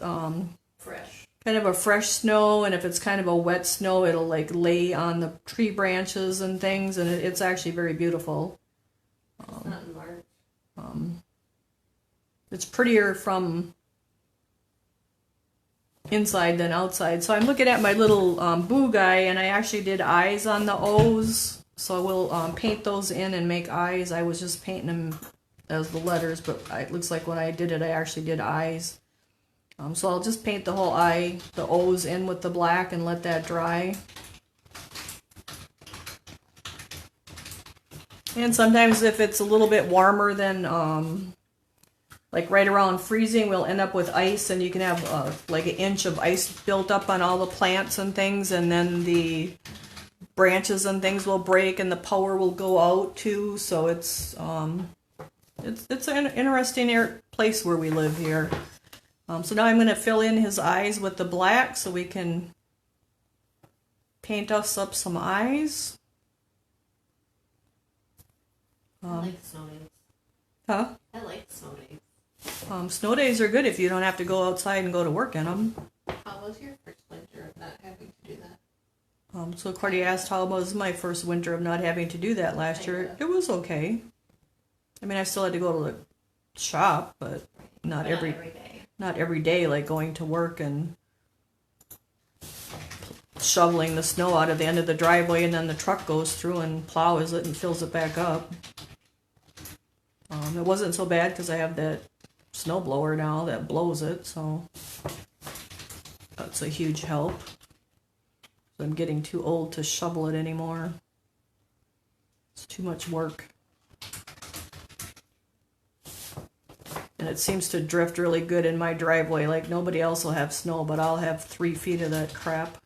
fresh, kind of a fresh snow, and if it's kind of a wet snow, it'll like lay on the tree branches and things, and it's actually very beautiful. It's not in March. It's prettier from inside than outside. So I'm looking at my little boo guy, and I actually did eyes on the O's. So we'll paint those in and make eyes. I was just painting them as the letters, but it looks like when I did it, I actually did eyes. So I'll just paint the whole eye, the O's in with the black and let that dry. And sometimes if it's a little bit warmer than, like right around freezing, we'll end up with ice, and you can have like an inch of ice built up on all the plants and things, and then the branches and things will break and the power will go out too. So it's an interesting place where we live here. So now I'm going to fill in his eyes with the black so we can paint us up some eyes. I like snow days. Huh? I like snow days. Snow days are good if you don't have to go outside and go to work in them. How was your first winter of not having to do that? So Cordy asked how was my first winter of not having to do that last year. It was okay. I mean, I still had to go to the shop, but not every day. Not every day, like going to work and shoveling the snow out of the end of the driveway, and then the truck goes through and plows it and fills it back up. It wasn't so bad because I have that snow blower now that blows it, so that's a huge help. I'm getting too old to shovel it anymore. It's too much work. And it seems to drift really good in my driveway. Like nobody else will have snow, but I'll have 3 feet of that crap.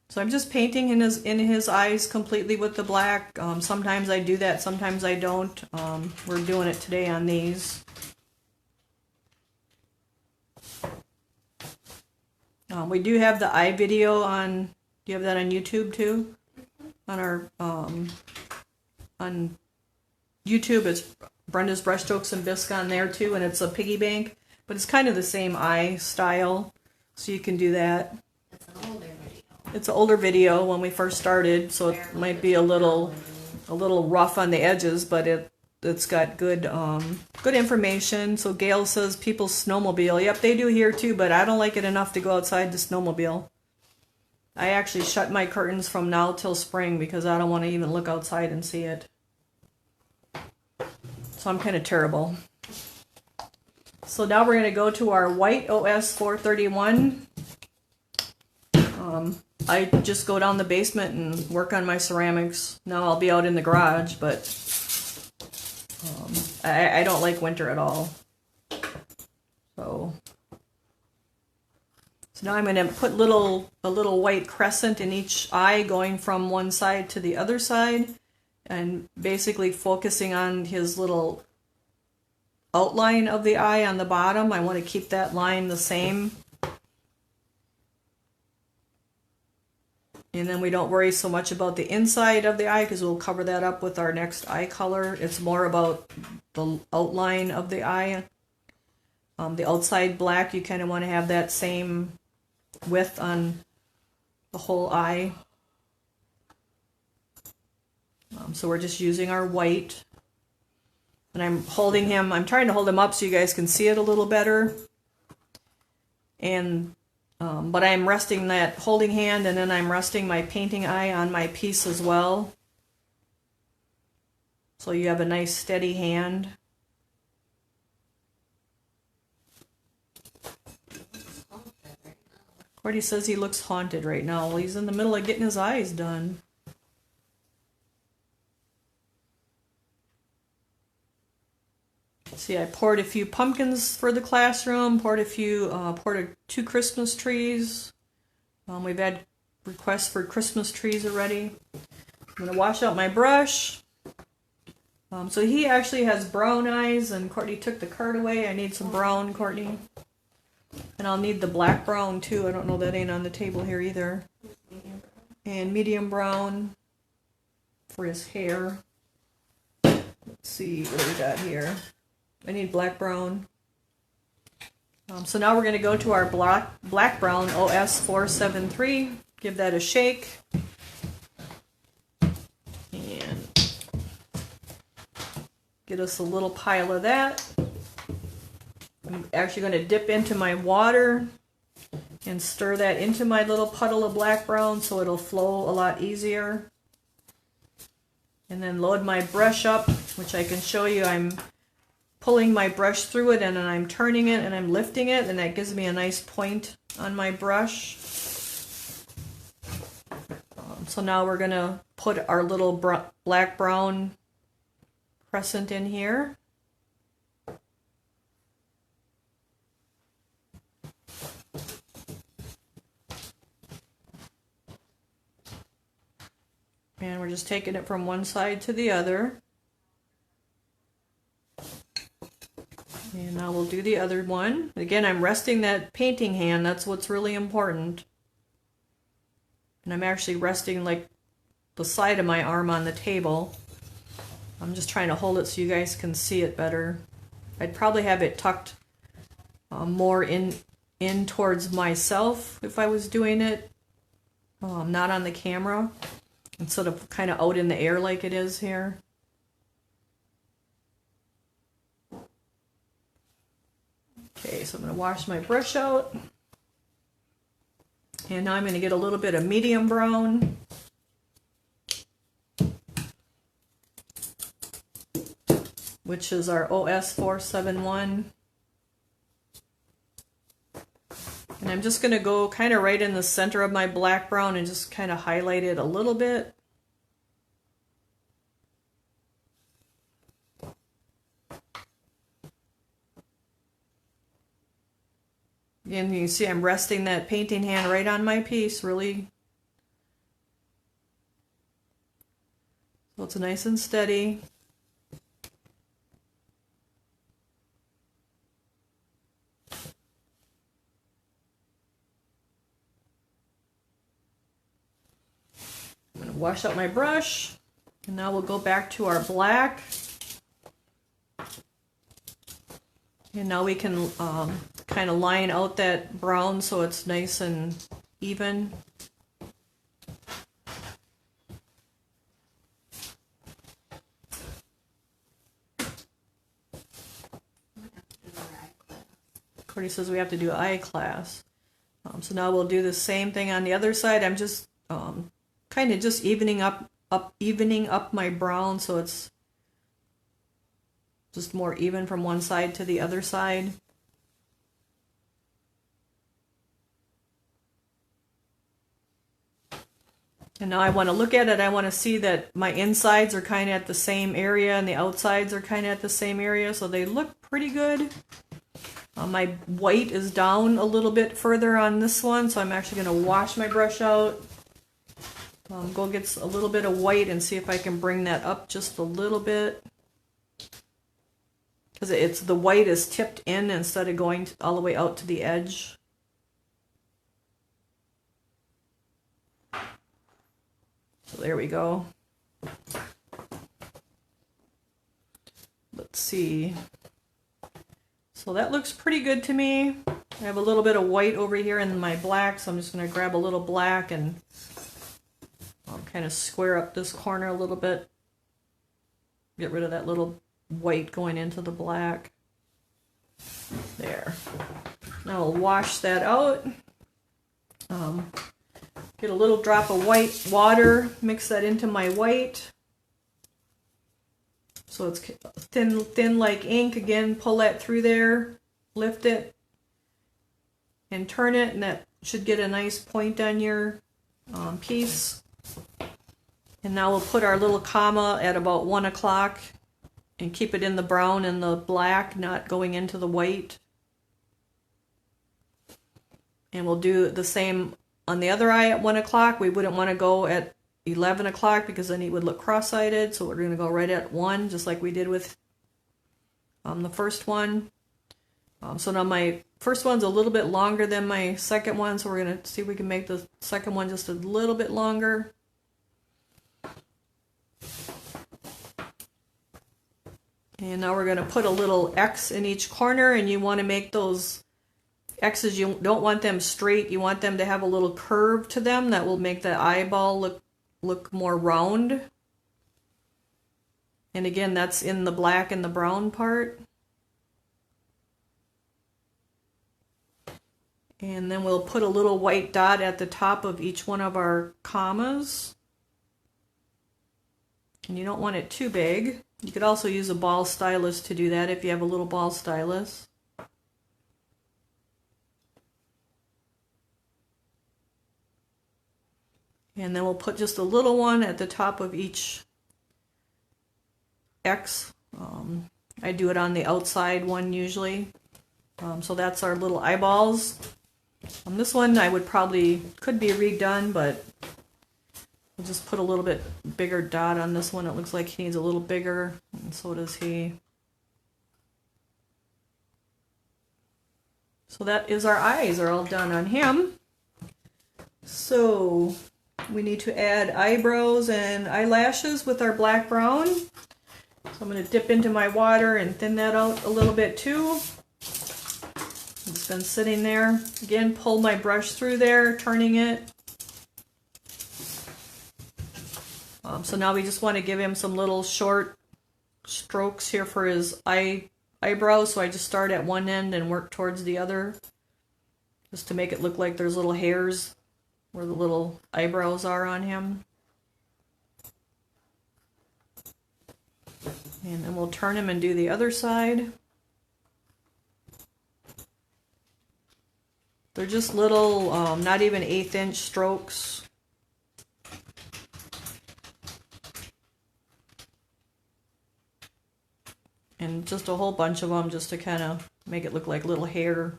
So I'm just painting in his eyes completely with the black. Sometimes I do that, sometimes I don't. We're doing it today on these. We do have the eye video on. Do you have that on YouTube too? On our on YouTube, it's Brenda's Brushstrokes and Bisque on there too, and it's a piggy bank, but it's kind of the same eye style, so you can do that. It's an older video. It's an older video when we first started, so it might be a little rough on the edges, but it's got good good information. So Gail says people snowmobile. Yep, they do here too, but I don't like it enough to go outside to snowmobile. I actually shut my curtains from now till spring because I don't want to even look outside and see it. So I'm kind of terrible. So now we're going to go to our white OS 431. I just go down the basement and work on my ceramics. Now I'll be out in the garage, but I don't like winter at all. So now I'm going to put a little white crescent in each eye going from one side to the other side, and basically focusing on his little outline of the eye on the bottom. I want to keep that line the same. And then we don't worry so much about the inside of the eye because we'll cover that up with our next eye color. It's more about the outline of the eye. The outside black, you kind of want to have that same width on the whole eye. So we're just using our white. And I'm holding him, I'm trying to hold him up so you guys can see it a little better. And but I'm resting that holding hand, and then I'm resting my painting eye on my piece as well. So you have a nice steady hand. Cordy says he looks haunted right now. Well, he's in the middle of getting his eyes done. See, I poured a few pumpkins for the classroom, poured 2 Christmas trees. We've had requests for Christmas trees already. I'm going to wash out my brush. So he actually has brown eyes, and Courtney took the card away. I need some brown, Courtney. And I'll need the black brown too. I don't know, that ain't on the table here either. And medium brown for his hair. Let's see what we got here. I need black brown. So now we're going to go to our black brown OS 473. Give that a shake. And get us a little pile of that. I'm actually going to dip into my water and stir that into my little puddle of black brown so it'll flow a lot easier. And then load my brush up, which I can show you. I'm pulling my brush through it and then I'm turning it and I'm lifting it, and that gives me a nice point on my brush. So now we're gonna put our little black brown crescent in here. And we're just taking it from one side to the other. And now we'll do the other one. Again, I'm resting that painting hand. That's what's really important. And I'm actually resting like the side of my arm on the table. I'm just trying to hold it so you guys can see it better. I'd probably have it tucked more in towards myself if I was doing it, not on the camera, instead of kind of out in the air like it is here. Okay, so I'm going to wash my brush out. And now I'm going to get a little bit of medium brown. Which is our OS471. And I'm just going to go kind of right in the center of my black brown and just kind of highlight it a little bit. Again, you can see I'm resting that painting hand right on my piece, really. So it's nice and steady. I'm going to wash out my brush, and now we'll go back to our black. And now we can kind of line out that brown so it's nice and even. Cordy says we have to do eye class. So now we'll do the same thing on the other side. I'm just kind of just evening up my brown so it's just more even from one side to the other side. And now I want to look at it. I want to see that my insides are kind of at the same area and the outsides are kind of at the same area, so they look pretty good. My white is down a little bit further on this one, so I'm actually going to wash my brush out. Go get a little bit of white and see if I can bring that up just a little bit. Because the white is tipped in instead of going all the way out to the edge. So there we go. Let's see. So that looks pretty good to me. I have a little bit of white over here in my black, so I'm just going to grab a little black and I'll kind of square up this corner a little bit. Get rid of that little white going into the black. There. Now I'll wash that out. Get a little drop of white water, mix that into my white. So it's thin like ink. Again, pull that through there, lift it, and turn it, and that should get a nice point on your piece. And now we'll put our little comma at about 1 o'clock and keep it in the brown and the black, not going into the white. And we'll do the same on the other eye at 1 o'clock. We wouldn't want to go at 11 o'clock because then he would look cross-eyed, so we're going to go right at 1, just like we did with the first one. So now my first one's a little bit longer than my second one, so we're going to see if we can make the second one just a little bit longer. And now we're going to put a little X in each corner, and you want to make those X's, you don't want them straight, you want them to have a little curve to them that will make the eyeball look more round. And again, that's in the black and the brown part. And then we'll put a little white dot at the top of each one of our commas. And you don't want it too big. You could also use a ball stylus to do that if you have a little ball stylus. And then we'll put just a little one at the top of each X. I do it on the outside one usually. So that's our little eyeballs. This one I would probably, could be redone, but we'll just put a little bit bigger dot on this one. It looks like he needs a little bigger, and so does he. So that is our eyes are all done on him. So we need to add eyebrows and eyelashes with our black brown. So I'm going to dip into my water and thin that out a little bit too. It's been sitting there. Again, pull my brush through there, turning it. So now we just want to give him some little short strokes here for his eyebrows. So I just start at one end and work towards the other, just to make it look like there's little hairs where the little eyebrows are on him. And then we'll turn him and do the other side. They're just little, not even 1/8 inch strokes. And just a whole bunch of them just to kind of make it look like little hair.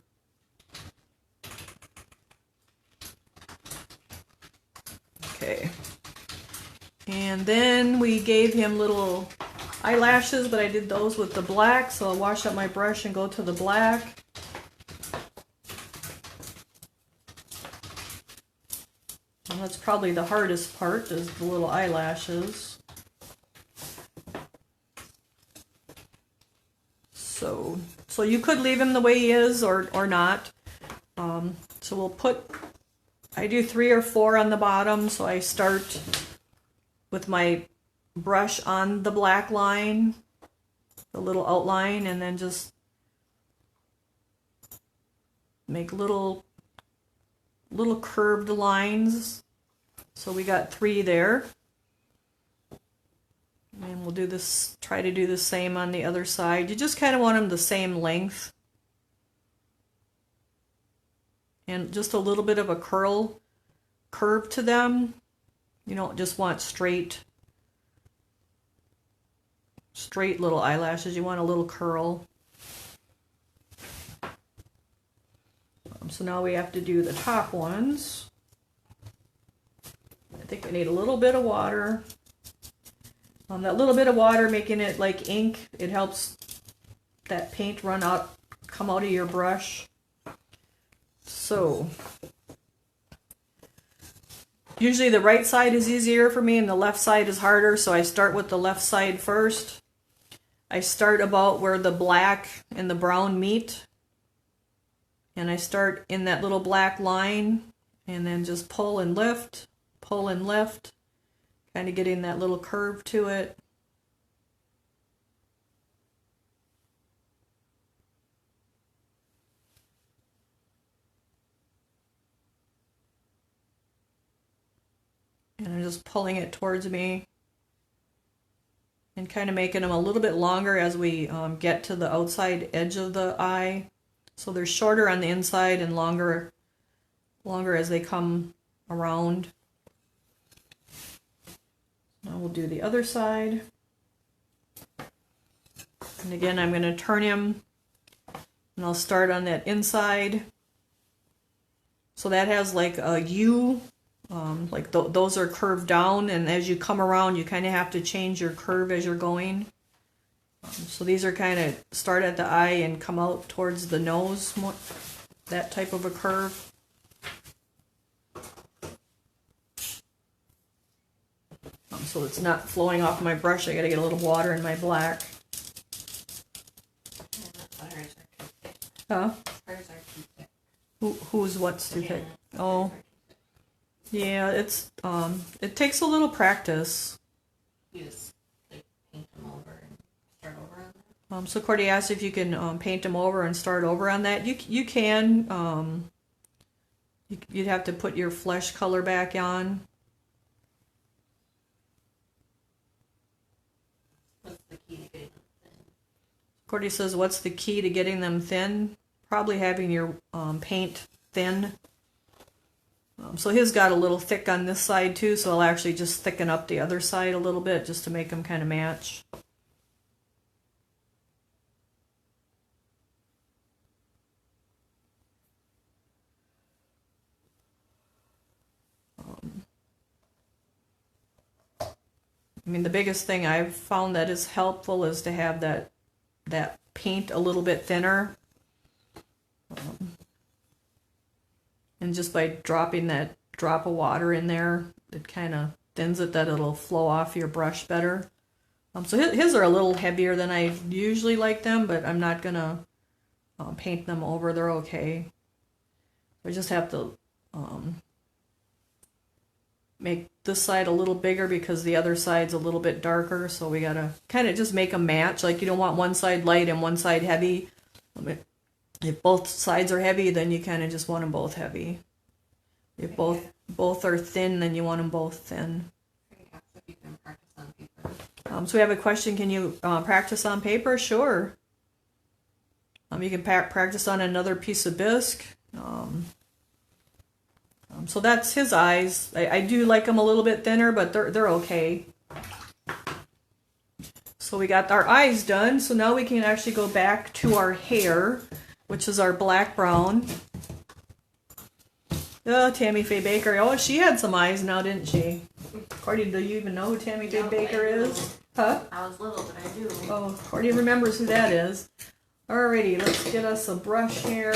Okay. And then we gave him little eyelashes, but I did those with the black, so I'll wash up my brush and go to the black. And that's probably the hardest part, is the little eyelashes. So you could leave him the way he is or not. So we'll put, I do 3 or 4 on the bottom, so I start with my brush on the black line, the little outline, and then just make little curved lines. So we got 3 there. And we'll do this, try to do the same on the other side. You just kind of want them the same length. And just a little bit of a curve to them. You don't just want straight little eyelashes. You want a little curl. So now we have to do the top ones. I think we need a little bit of water. That little bit of water, making it like ink, it helps that paint come out of your brush. So usually the right side is easier for me and the left side is harder, so I start with the left side first. I start about where the black and the brown meet, and I start in that little black line and then just pull and lift, kind of getting that little curve to it. And I'm just pulling it towards me and kind of making them a little bit longer as we get to the outside edge of the eye. So they're shorter on the inside and longer as they come around. Now we'll do the other side. And again, I'm going to turn him and I'll start on that inside. So that has like a U, like those are curved down, and as you come around, you kind of have to change your curve as you're going. So these are kind of start at the eye and come out towards the nose, more, that type of a curve. So it's not flowing off my brush. I gotta get a little water in my black. Huh? Who's what's too thick? Oh, yeah. It's it takes a little practice. You just like paint them over and start over on that. So Cordy asked if you can paint them over and start over on that. You can. You'd have to put your flesh color back on. Cordy says, what's the key to getting them thin? Probably having your paint thin. So his got a little thick on this side too, so I'll actually just thicken up the other side a little bit just to make them kind of match. I mean, the biggest thing I've found that is helpful is to have that paint a little bit thinner. And just by dropping that drop of water in there, it kind of thins it that it'll flow off your brush better. So his are a little heavier than I usually like them, but I'm not going to paint them over. They're okay. I just have to make this side a little bigger because the other side's a little bit darker, so we gotta kind of just make them match. Like, you don't want one side light and one side heavy. If both sides are heavy, then you kind of just want them both heavy. If both are thin, then you want them both thin. You can practice on paper. So we have a question, can you practice on paper? Sure. You can practice on another piece of bisque. So that's his eyes. I do like them a little bit thinner, but they're okay. So we got our eyes done. So now we can actually go back to our hair, which is our black brown. Oh, Tammy Faye Baker. Oh, she had some eyes now, didn't she? Cordy, do you even know who Tammy Faye Baker is? Huh? I was little, but I do. Oh, Cordy remembers who that is. Alrighty, let's get us a brush here.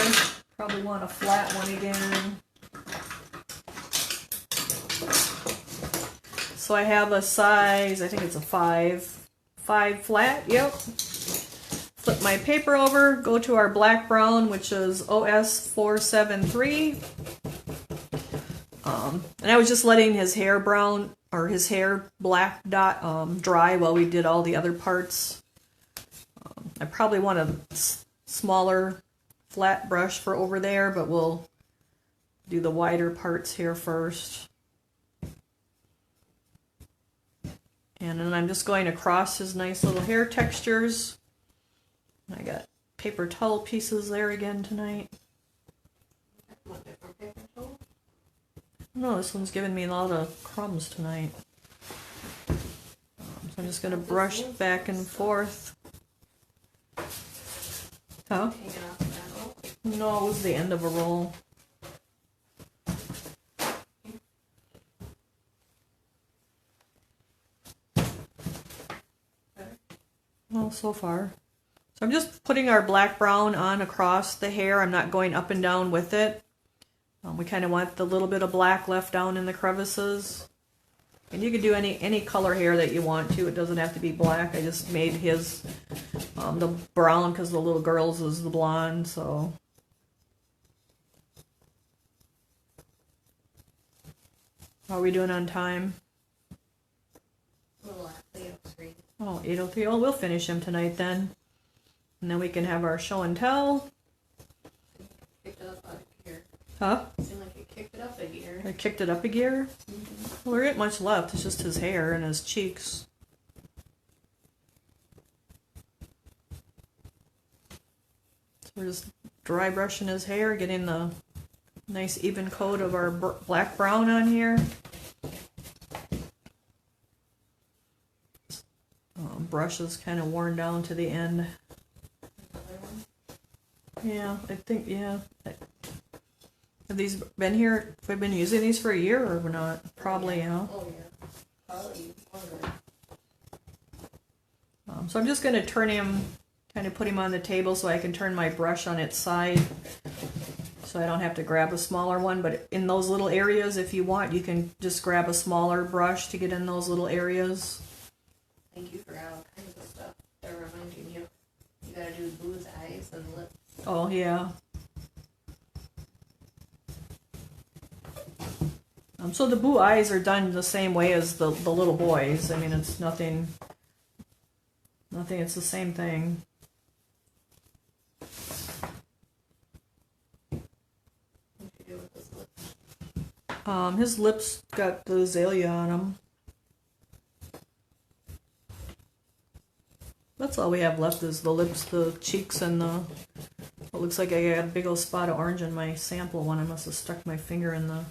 Probably want a flat one again. So I have a size, I think it's a 5 flat, yep. Flip my paper over, go to our black brown, which is OS 473. And I was just letting his hair brown, or his hair black dot dry while we did all the other parts. I probably want a smaller flat brush for over there, but we'll do the wider parts here first. And then I'm just going across his nice little hair textures. I got paper towel pieces there again tonight. No, this one's giving me a lot of crumbs tonight. So I'm just going to brush back and forth. Huh? No, it was the end of a roll. Well, so far. So I'm just putting our black brown on across the hair. I'm not going up and down with it. We kind of want the little bit of black left down in the crevices. And you can do any color hair that you want to. It doesn't have to be black. I just made his the brown because the little girl's is the blonde, so. How are we doing on time? Oh, 8:03. Oh, we'll finish him tonight then. And then we can have our show and tell. Kicked it up a gear. Huh? It seemed like it kicked it up a gear. I kicked it up a gear? Mm-hmm. Well, there ain't much left. It's just his hair and his cheeks. So we're just dry brushing his hair, getting the nice even coat of our black brown on here. Brush is kind of worn down to the end. Yeah, I think, yeah. Have these been here? Have we been using these for a year or not? Probably, yeah. Oh, yeah. Probably. So I'm just going to turn him, kind of put him on the table so I can turn my brush on its side. So I don't have to grab a smaller one. But in those little areas, if you want, you can just grab a smaller brush to get in those little areas. Thank you for all kinds of stuff. They're reminding you. You gotta do Boo's eyes and lips. Oh, yeah. So the Boo eyes are done the same way as the little boys. I mean, it's nothing, it's the same thing. What you do with his lips? His lips got the azalea on them. That's all we have left is the lips, the cheeks, and the... It looks like I got a big old spot of orange in my sample one. I must have stuck my finger in the...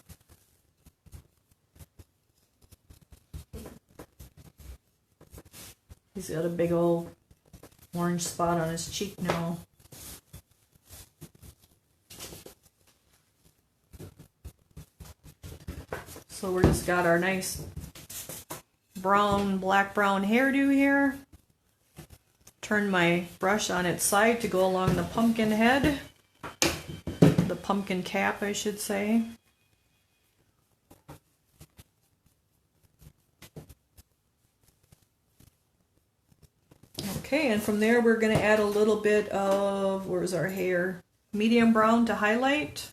He's got a big old orange spot on his cheek now. So we're just got our nice black brown hairdo here. Turn my brush on its side to go along the pumpkin head. The pumpkin cap, I should say. Okay, and from there we're going to add a little bit of, where's our hair? Medium brown to highlight.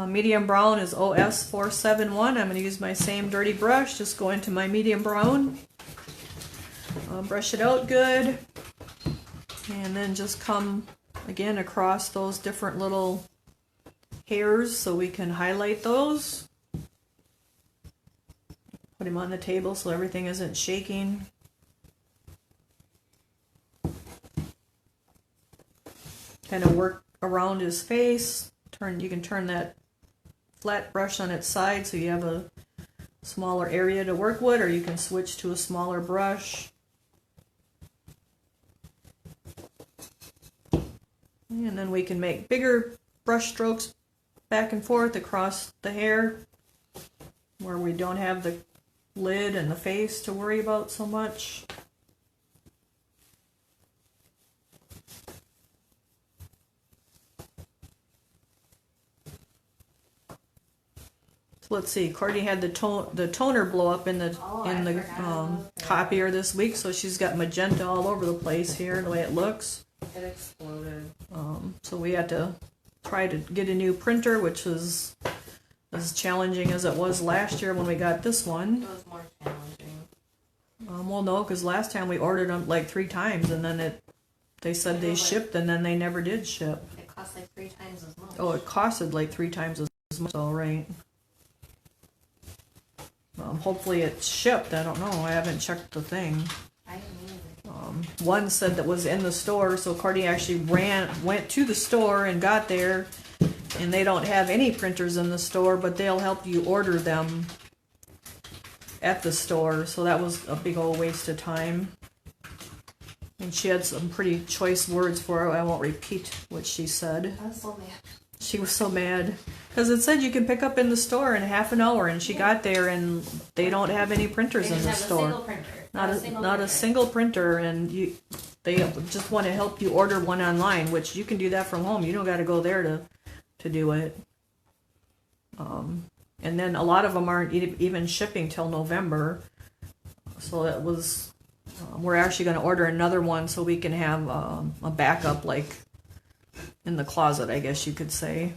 Medium brown is OS 471. I'm going to use my same dirty brush, just go into my medium brown. Brush it out good. And then just come again across those different little hairs so we can highlight those. Put him on the table so everything isn't shaking. Kind of work around his face. You can turn that flat brush on its side so you have a smaller area to work with, or you can switch to a smaller brush. And then we can make bigger brush strokes back and forth across the hair where we don't have the lid and the face to worry about so much. So let's see, Courtney had the toner blow up in the copier this week, so she's got magenta all over the place here, the way it looks. It exploded. So we had to try to get a new printer, which was as challenging as it was last year when we got this one. It was more challenging. Well, no, because last time we ordered them like 3 times, and then they said they shipped, and then they never did ship. It cost like 3 times as much. Oh, it costed like 3 times as much. All right. Hopefully it shipped. I don't know. I haven't checked the thing. I didn't either. One said that was in the store, so Courtney actually went to the store and got there, and they don't have any printers in the store, but they'll help you order them at the store. So that was a big old waste of time. And she had some pretty choice words for her. I won't repeat what she said. I was so mad. She was so mad because it said you can pick up in the store in half an hour, and she got there and they don't have any printers in the store. Not a single printer, and they just want to help you order one online, which you can do that from home. You don't got to go there to do it. And then a lot of them aren't even shipping till November, so that was. We're actually going to order another one so we can have a backup, like in the closet, I guess you could say.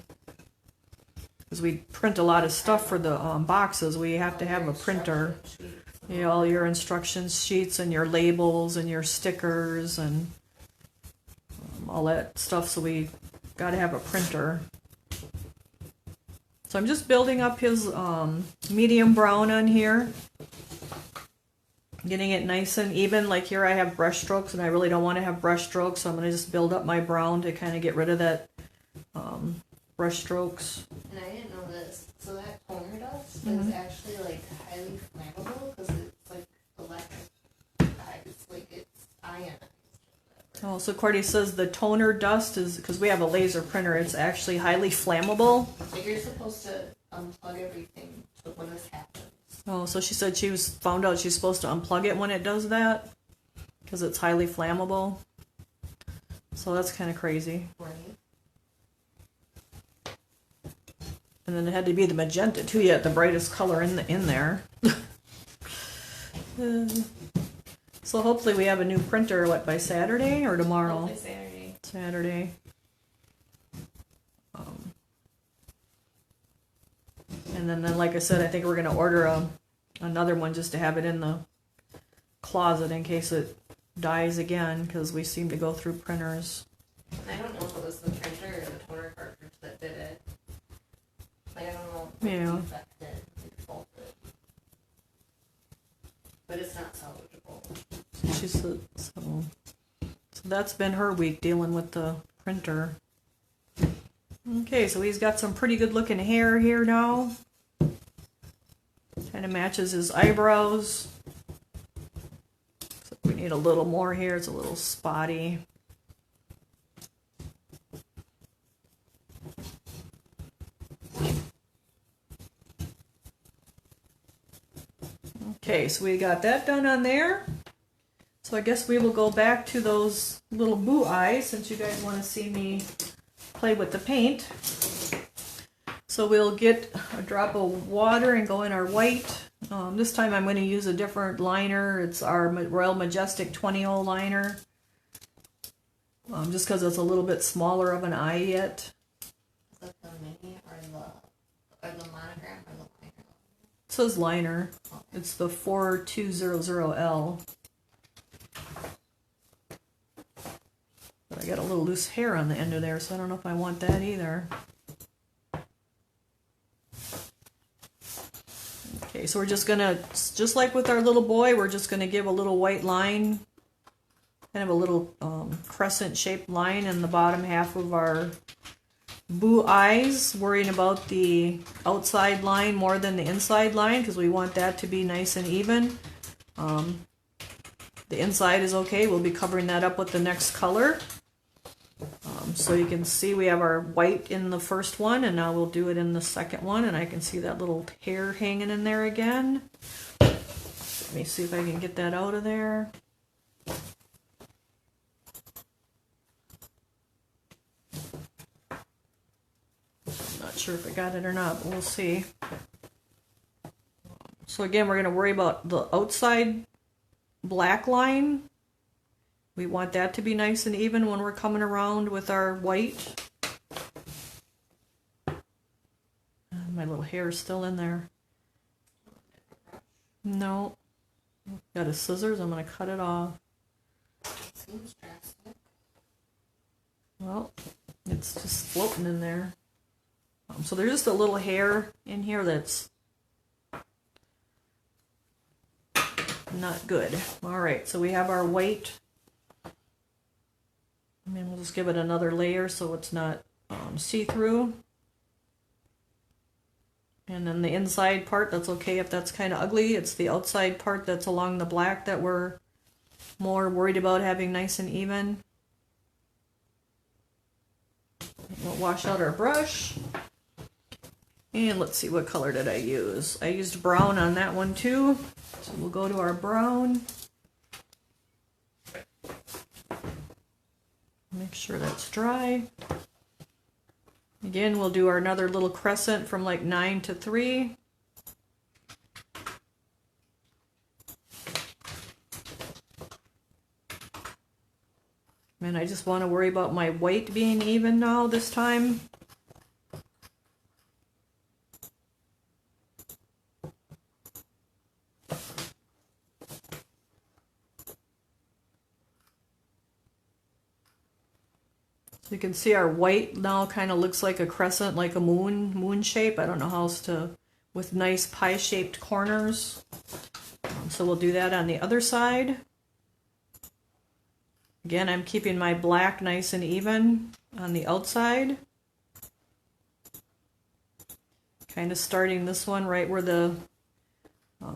Because we print a lot of stuff for the boxes, we have to have a printer. You know, all your instruction sheets and your labels and your stickers and all that stuff, so we got to have a printer. So I'm just building up his medium brown on here. Getting it nice and even. Like here I have brush strokes, and I really don't want to have brush strokes, so I'm going to just build up my brown to kind of get rid of that brush strokes. And I didn't know this. So that toner dust is actually like highly flammable because it's like electric. It's like it's ionized. Oh, so Courtney says the toner dust is, because we have a laser printer, it's actually highly flammable. Like you're supposed to unplug everything when this happens. Oh, so she said found out she's supposed to unplug it when it does that because it's highly flammable. So that's kind of crazy. Right. And then it had to be the magenta too. You had the brightest color in there. So hopefully we have a new printer. What, by Saturday or tomorrow? Hopefully Saturday. Saturday. And then, like I said, I think we're going to order another one just to have it in the closet in case it dies again, because we seem to go through printers. I don't know if it was the printer or the toner cartridge that did it. Like, I don't know. Yeah. That did. It faulted. But it's not salvageable. She said so. So that's been her week dealing with the printer. Okay, so he's got some pretty good looking hair here now. Kind of matches his eyebrows. So we need a little more here. It's a little spotty. Okay, so we got that done on there. So I guess we will go back to those little boo eyes since you guys want to see me play with the paint. So we'll get a drop of water and go in our white. This time I'm going to use a different liner. It's our Royal Majestic 20-0 liner. Just because it's a little bit smaller of an eye yet. Is that the mini or the monogram or the liner? It says liner. Okay. It's the 4200L. But I got a little loose hair on the end of there, so I don't know if I want that either. Okay, so we're just gonna, just like with our little boy, we're just gonna give a little white line, kind of a little crescent-shaped line in the bottom half of our boo eyes, worrying about the outside line more than the inside line because we want that to be nice and even. The inside is okay. We'll be covering that up with the next color. So you can see we have our white in the first one, and now we'll do it in the second one, and I can see that little hair hanging in there again. Let me see if I can get that out of there. Not sure if I got it or not, but we'll see. So again, we're going to worry about the outside black line. We want that to be nice and even when we're coming around with our white. My little hair is still in there. No. Got a scissors, I'm going to cut it off. Seems drastic. Well, it's just floating in there. So there's just a little hair in here that's not good. Alright, so we have our white. And then we'll just give it another layer so it's not see-through. And then the inside part, that's okay if that's kind of ugly. It's the outside part that's along the black that we're more worried about having nice and even. We'll wash out our brush. And let's see, what color did I use? I used brown on that one too. So we'll go to our brown. Make sure that's dry. Again, we'll do our another little crescent from like 9 to 3. And I just want to worry about my white being even now this time. You can see our white now kind of looks like a crescent, like a moon shape. I don't know how else to, with nice pie-shaped corners. So we'll do that on the other side. Again, I'm keeping my black nice and even on the outside. Kind of starting this one right where the,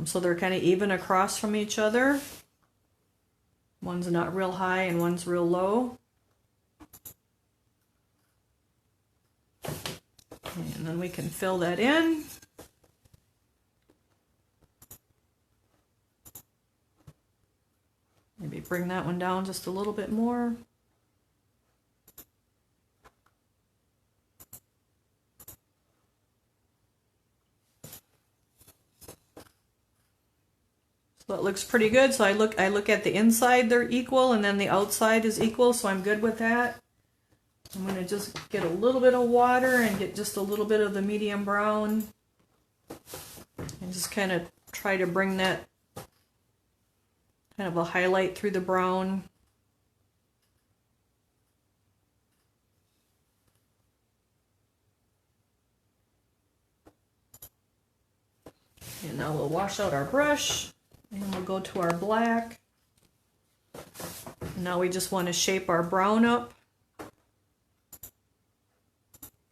so they're kind of even across from each other. One's not real high and one's real low. And then we can fill that in. Maybe bring that one down just a little bit more. So it looks pretty good. So I look at the inside, they're equal, and then the outside is equal, so I'm good with that. I'm going to just get a little bit of water and get just a little bit of the medium brown and just kind of try to bring that kind of a highlight through the brown. And now we'll wash out our brush And we'll go to our black. Now we just want to shape our brown up.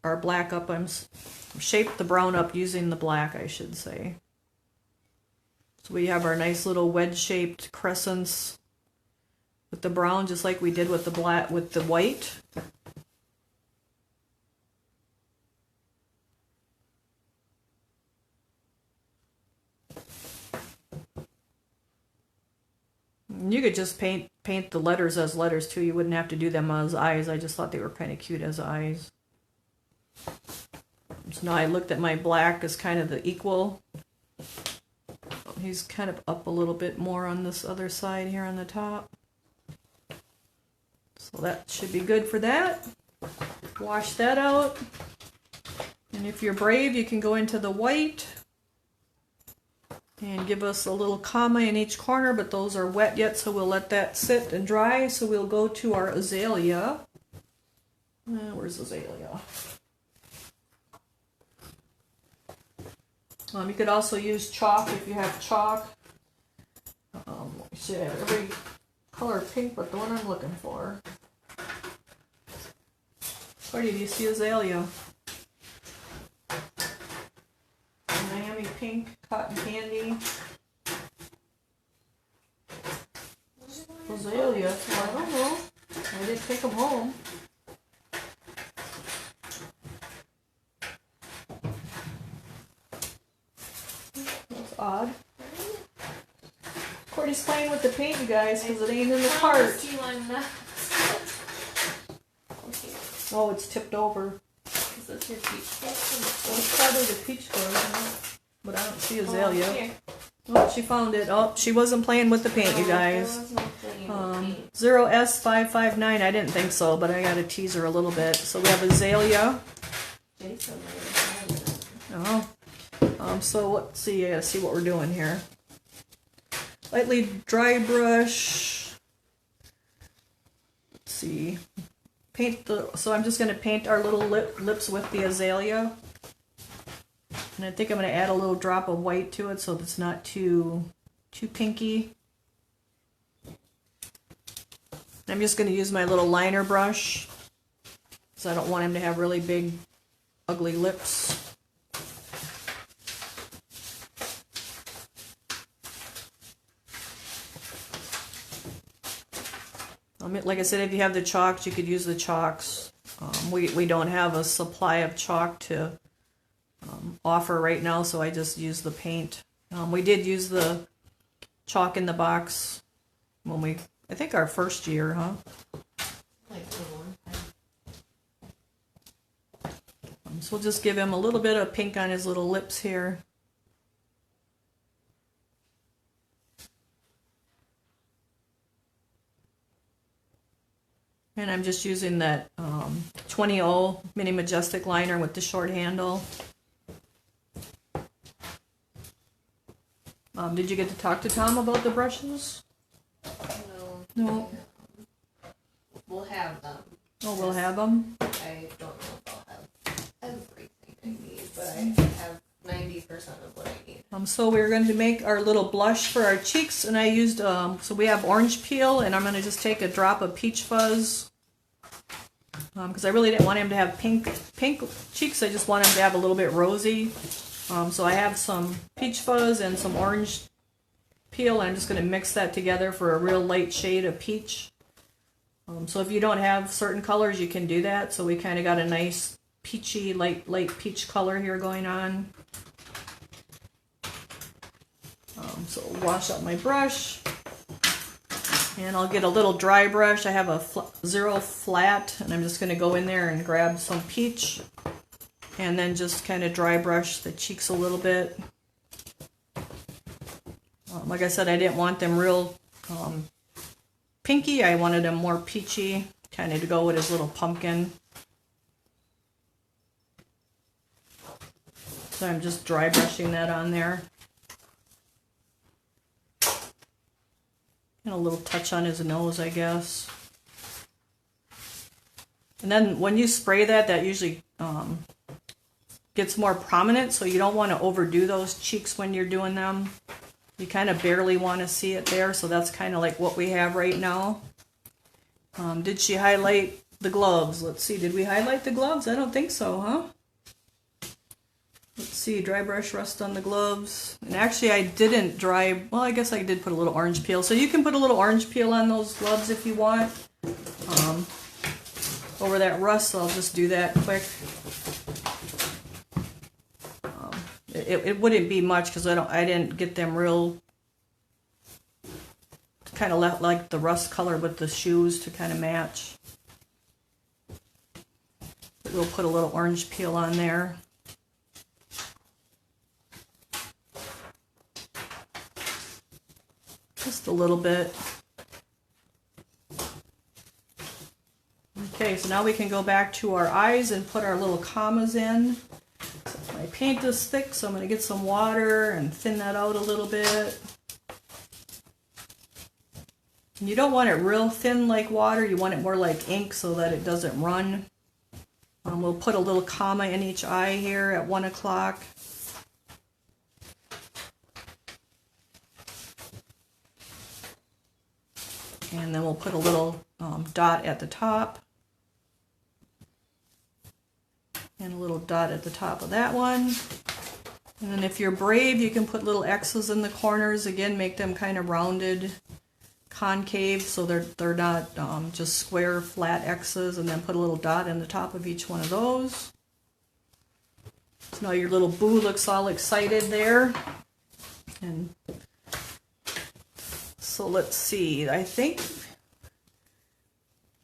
Our black up. Shape the brown up using the black, I should say. So we have our nice little wedge-shaped crescents with the brown, just like we did with the black, with the white. You could just paint the letters as letters too. You wouldn't have to do them as eyes. I just thought they were kind of cute as eyes. So now I looked at my black as kind of the equal. He's kind of up a little bit more on this other side here on the top. So that should be good for that. Wash that out. And if you're brave, you can go into the white and give us a little comma in each corner, but those are wet yet, so we'll let that sit and dry. So we'll go to our azalea. Where's azalea? You could also use chalk if you have chalk. Let me see, I have every color pink but the one I'm looking for. Where do you see azalea? Miami pink, cotton candy. Azalea, well, I don't know. I didn't take them home. That's odd. Courtney's playing with the paint, you guys, because it ain't in the cart. Oh, it's tipped over. Is this your peach fuzz? Well, it's probably the peach fuzz, but I don't see azalea. Oh, she found it. Oh, she wasn't playing with the paint, you guys. 0S559, I didn't think so, but I got to tease her a little bit. So we have azalea. Oh. So let's see, I gotta see what we're doing here. Lightly dry brush. Let's see. So I'm just going to paint our little lips with the azalea. And I think I'm going to add a little drop of white to it so it's not too pinky. I'm just going to use my little liner brush because I don't want him to have really big, ugly lips. Like I said, if you have the chalks, you could use the chalks. We don't have a supply of chalk to offer right now, so I just use the paint. We did use the chalk in the box when I think our first year, huh? So we'll just give him a little bit of pink on his little lips here. And I'm just using that 20-0 Mini Majestic liner with the short handle. Did you get to talk to Tom about the brushes? No. We'll have them. Oh, we'll have them? I don't know if I'll have everything I need, but I have 90% of what I need. So we're going to make our little blush for our cheeks, and I used, so we have orange peel, and I'm going to just take a drop of peach fuzz. Because I really didn't want him to have pink cheeks, I just want him to have a little bit rosy. So I have some peach fuzz and some orange peel, and I'm just going to mix that together for a real light shade of peach. So if you don't have certain colors, you can do that. So we kind of got a nice peachy, light peach color here going on. So wash out my brush. And I'll get a little dry brush. I have a 0 flat, and I'm just going to go in there and grab some peach. And then just kind of dry brush the cheeks a little bit. Like I said, I didn't want them real pinky. I wanted them more peachy, kind of to go with his little pumpkin. So I'm just dry brushing that on there. And a little touch on his nose, I guess. And then when you spray that, that usually gets more prominent, so you don't want to overdo those cheeks when you're doing them. You kind of barely want to see it there, so that's kind of like what we have right now. Did she highlight the gloves? Let's see, did we highlight the gloves? I don't think so, huh? Let's see, dry brush rust on the gloves. And actually I didn't dry, well, I guess I did put a little orange peel. So you can put a little orange peel on those gloves if you want. Over that rust, so I'll just do that quick. It wouldn't be much because I didn't get them real, kind of left like the rust color with the shoes to kind of match. But we'll put a little orange peel on there. Just a little bit. Okay, so now we can go back to our eyes and put our little commas in. So my paint is thick, so I'm going to get some water and thin that out a little bit. And you don't want it real thin like water, you want it more like ink so that it doesn't run. We'll put a little comma in each eye here at 1 o'clock. And then we'll put a little dot at the top. And a little dot at the top of that one. And then if you're brave, you can put little X's in the corners. Again, make them kind of rounded, concave, so they're not just square, flat X's. And then put a little dot in the top of each one of those. So now your little boo looks all excited there. And so let's see, I think,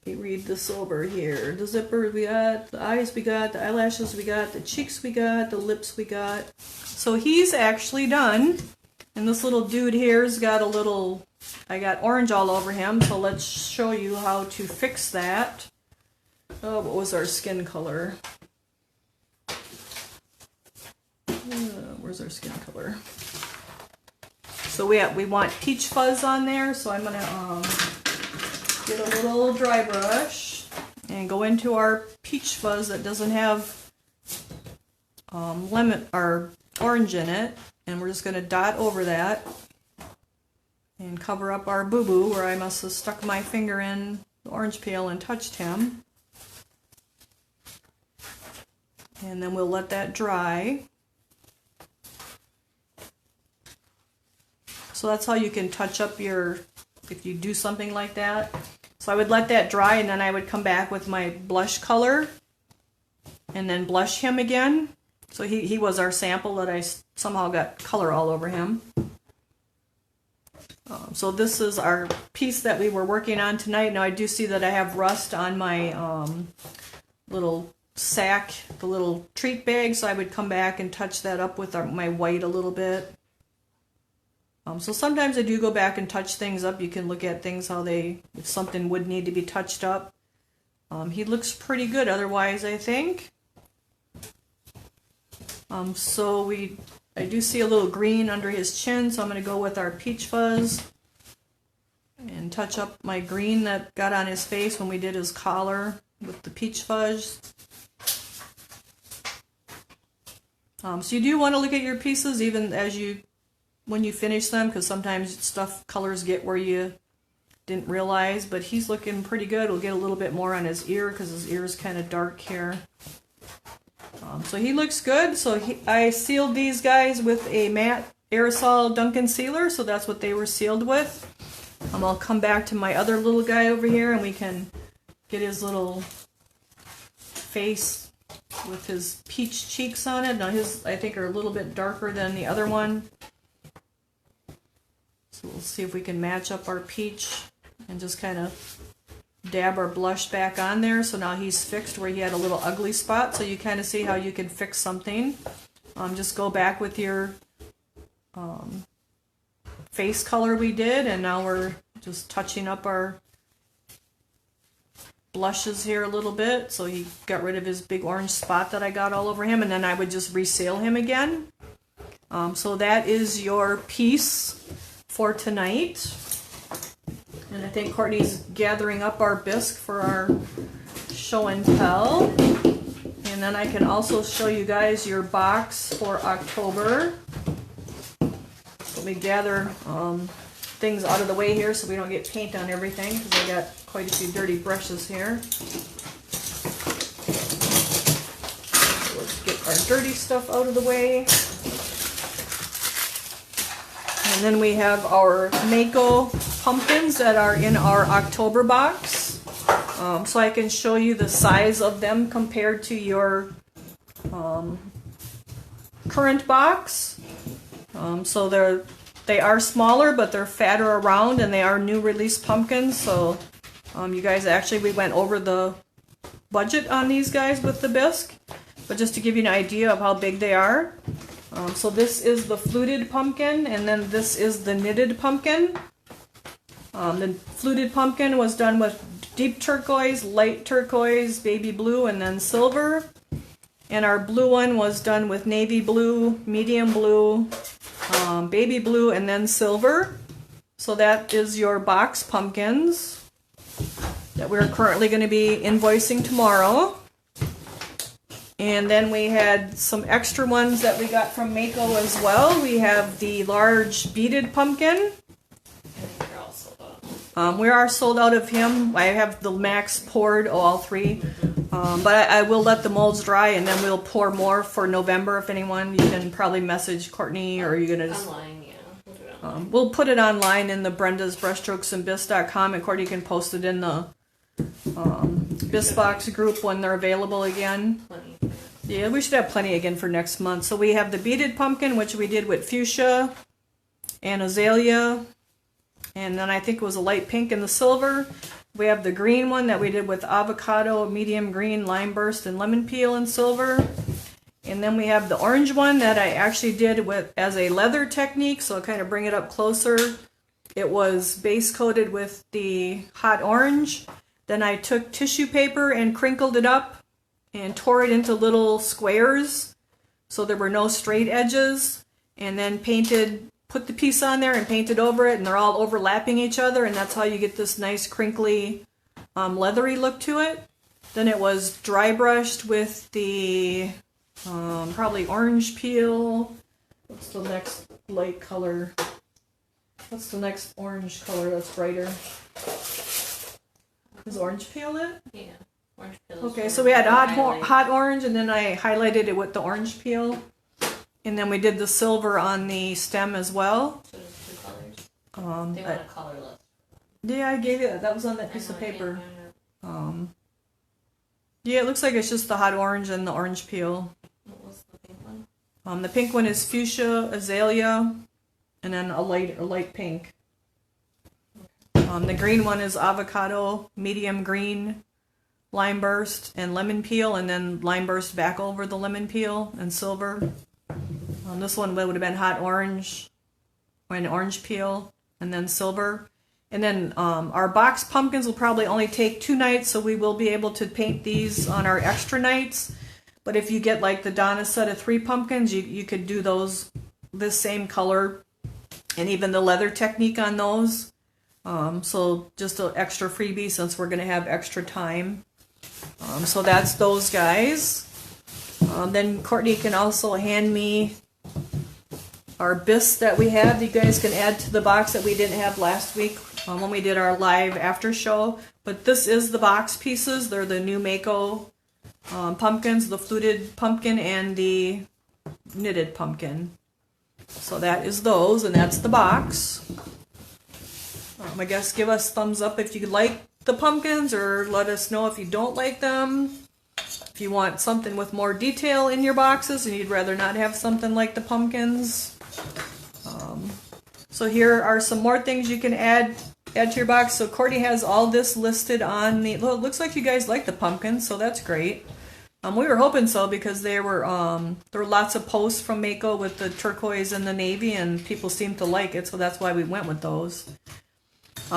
let me read this over here. The zipper we got, the eyes we got, the eyelashes we got, the cheeks we got, the lips we got. So he's actually done. And this little dude here's got a little, I got orange all over him, so let's show you how to fix that. Oh, what was our skin color? Where's our skin color? So we want peach fuzz on there, so I'm gonna get a little dry brush and go into our peach fuzz that doesn't have lemon or orange in it, and we're just gonna dot over that and cover up our boo-boo where I must have stuck my finger in the orange peel and touched him. And then we'll let that dry. So that's how you can touch up your, if you do something like that. So I would let that dry and then I would come back with my blush color and then blush him again. So he was our sample that I somehow got color all over him. So this is our piece that we were working on tonight. Now I do see that I have rust on my little sack, the little treat bag, so I would come back and touch that up with my white a little bit. So sometimes I do go back and touch things up. You can look at things how if something would need to be touched up. He looks pretty good otherwise, I think. So I do see a little green under his chin, so I'm going to go with our peach fuzz and touch up my green that got on his face when we did his collar with the peach fuzz. So you do want to look at your pieces even when you finish them, because sometimes colors get where you didn't realize, but he's looking pretty good. We'll get a little bit more on his ear because his ear is kind of dark here. So he looks good. So I sealed these guys with a matte aerosol Dunkin' sealer, so that's what they were sealed with. I'll come back to my other little guy over here and we can get his little face with his peach cheeks on it. Now his, I think, are a little bit darker than the other one. So we'll see if we can match up our peach and just kind of dab our blush back on there. So now he's fixed where he had a little ugly spot. So you kind of see how you can fix something. Just go back with your face color we did, and now we're just touching up our blushes here a little bit. So he got rid of his big orange spot that I got all over him, and then I would just reseal him again. So that is your piece for tonight. And I think Courtney's gathering up our bisque for our show and tell. And then I can also show you guys your box for October. So me gather things out of the way here so we don't get paint on everything, because I got quite a few dirty brushes here. So let's get our dirty stuff out of the way. And then we have our Mako pumpkins that are in our October box. So I can show you the size of them compared to your current box. So they are smaller, but they're fatter around, and they are new release pumpkins. So you guys, actually we went over the budget on these guys with the Bisque, but just to give you an idea of how big they are. So this is the fluted pumpkin, and then this is the knitted pumpkin. The fluted pumpkin was done with deep turquoise, light turquoise, baby blue, and then silver. And our blue one was done with navy blue, medium blue, baby blue, and then silver. So that is your box pumpkins that we're currently going to be invoicing tomorrow. And then we had some extra ones that we got from Mako as well. We have the large beaded pumpkin. We are sold out of him. I have the max poured, all three. But I will let the molds dry, and then we'll pour more for November. If anyone, you can probably message Courtney, or you're going to just... Online, yeah. We'll do it online. We'll put it online in the Brenda's Brushstrokes and Bisque.com, and Courtney can post it in the Bisque box group when they're available again. Plenty. Yeah, we should have plenty again for next month. So we have the beaded pumpkin, which we did with fuchsia and azalea. And then I think it was a light pink and the silver. We have the green one that we did with avocado, medium green, lime burst, and lemon peel and silver. And then we have the orange one that I actually did with as a leather technique. So I'll kind of bring it up closer. It was base coated with the hot orange. Then I took tissue paper and crinkled it up and tore it into little squares so there were no straight edges, and then put the piece on there and painted over it, and they're all overlapping each other, and that's how you get this nice crinkly leathery look to it. Then it was dry brushed with the probably orange peel. What's the next light color? What's the next orange color that's brighter? Is orange peel it? Yeah. Orange peel. Okay, so we had hot orange, and then I highlighted it with the orange peel. And then we did the silver on the stem as well. So there's two colors. They want a colorless. Yeah, I gave you that. That was on that piece of paper. Yeah, it looks like it's just the hot orange and the orange peel. What was the pink one? The pink one is fuchsia, azalea, and then a light pink. The green one is avocado, medium green, lime burst, and lemon peel, and then lime burst back over the lemon peel and silver. This one would have been hot orange and orange peel, and then silver. And then our box pumpkins will probably only take 2 nights, so we will be able to paint these on our extra nights. But if you get like the Donas set of 3 pumpkins, you could do those this same color, and even the leather technique on those. So just an extra freebie since we're going to have extra time. So that's those guys. Then Courtney can also hand me our Bisque that we have. You guys can add to the box that we didn't have last week when we did our live after show. But this is the box pieces. They're the new Mako pumpkins, the fluted pumpkin and the knitted pumpkin. So that is those, and that's the box. I guess give us thumbs up if you like the pumpkins, or let us know if you don't like them. If you want something with more detail in your boxes and you'd rather not have something like the pumpkins. So here are some more things you can add to your box. So Courtney has all this listed on the... Well, it looks like you guys like the pumpkins, so that's great. We were hoping so, because there were lots of posts from Mako with the turquoise and the navy, and people seemed to like it, so that's why we went with those.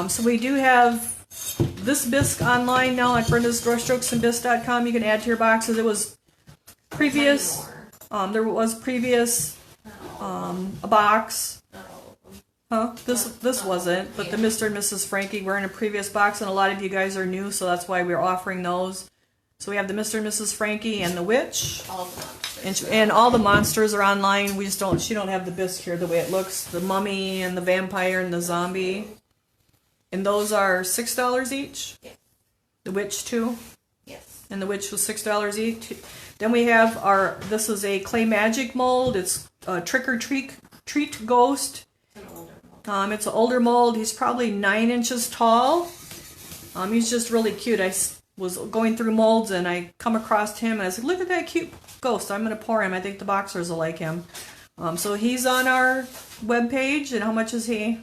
So we do have this Bisque online now at Brenda's Brushstrokes and Bisque.com. You can add to your boxes. It was previous. There was previous a box. Huh? This wasn't, but the Mr. and Mrs. Frankie were in a previous box, and a lot of you guys are new, so that's why we're offering those. So we have the Mr. and Mrs. Frankie and the Witch. All of them. And all the monsters are online. We just don't. She don't have the bisque here the way it looks. The mummy and the vampire and the zombie. And those are $6 each. Yes. The witch too. Yes. And the witch was $6 each. Then we have our. This is a clay magic mold. It's a trick or treat ghost. It's an older mold. It's an older mold. He's probably 9 inches tall. He's just really cute. I was going through molds and I come across him and I said, look at that cute ghost. I'm going to pour him. I think the boxers will like him. So he's on our webpage. And how much is he?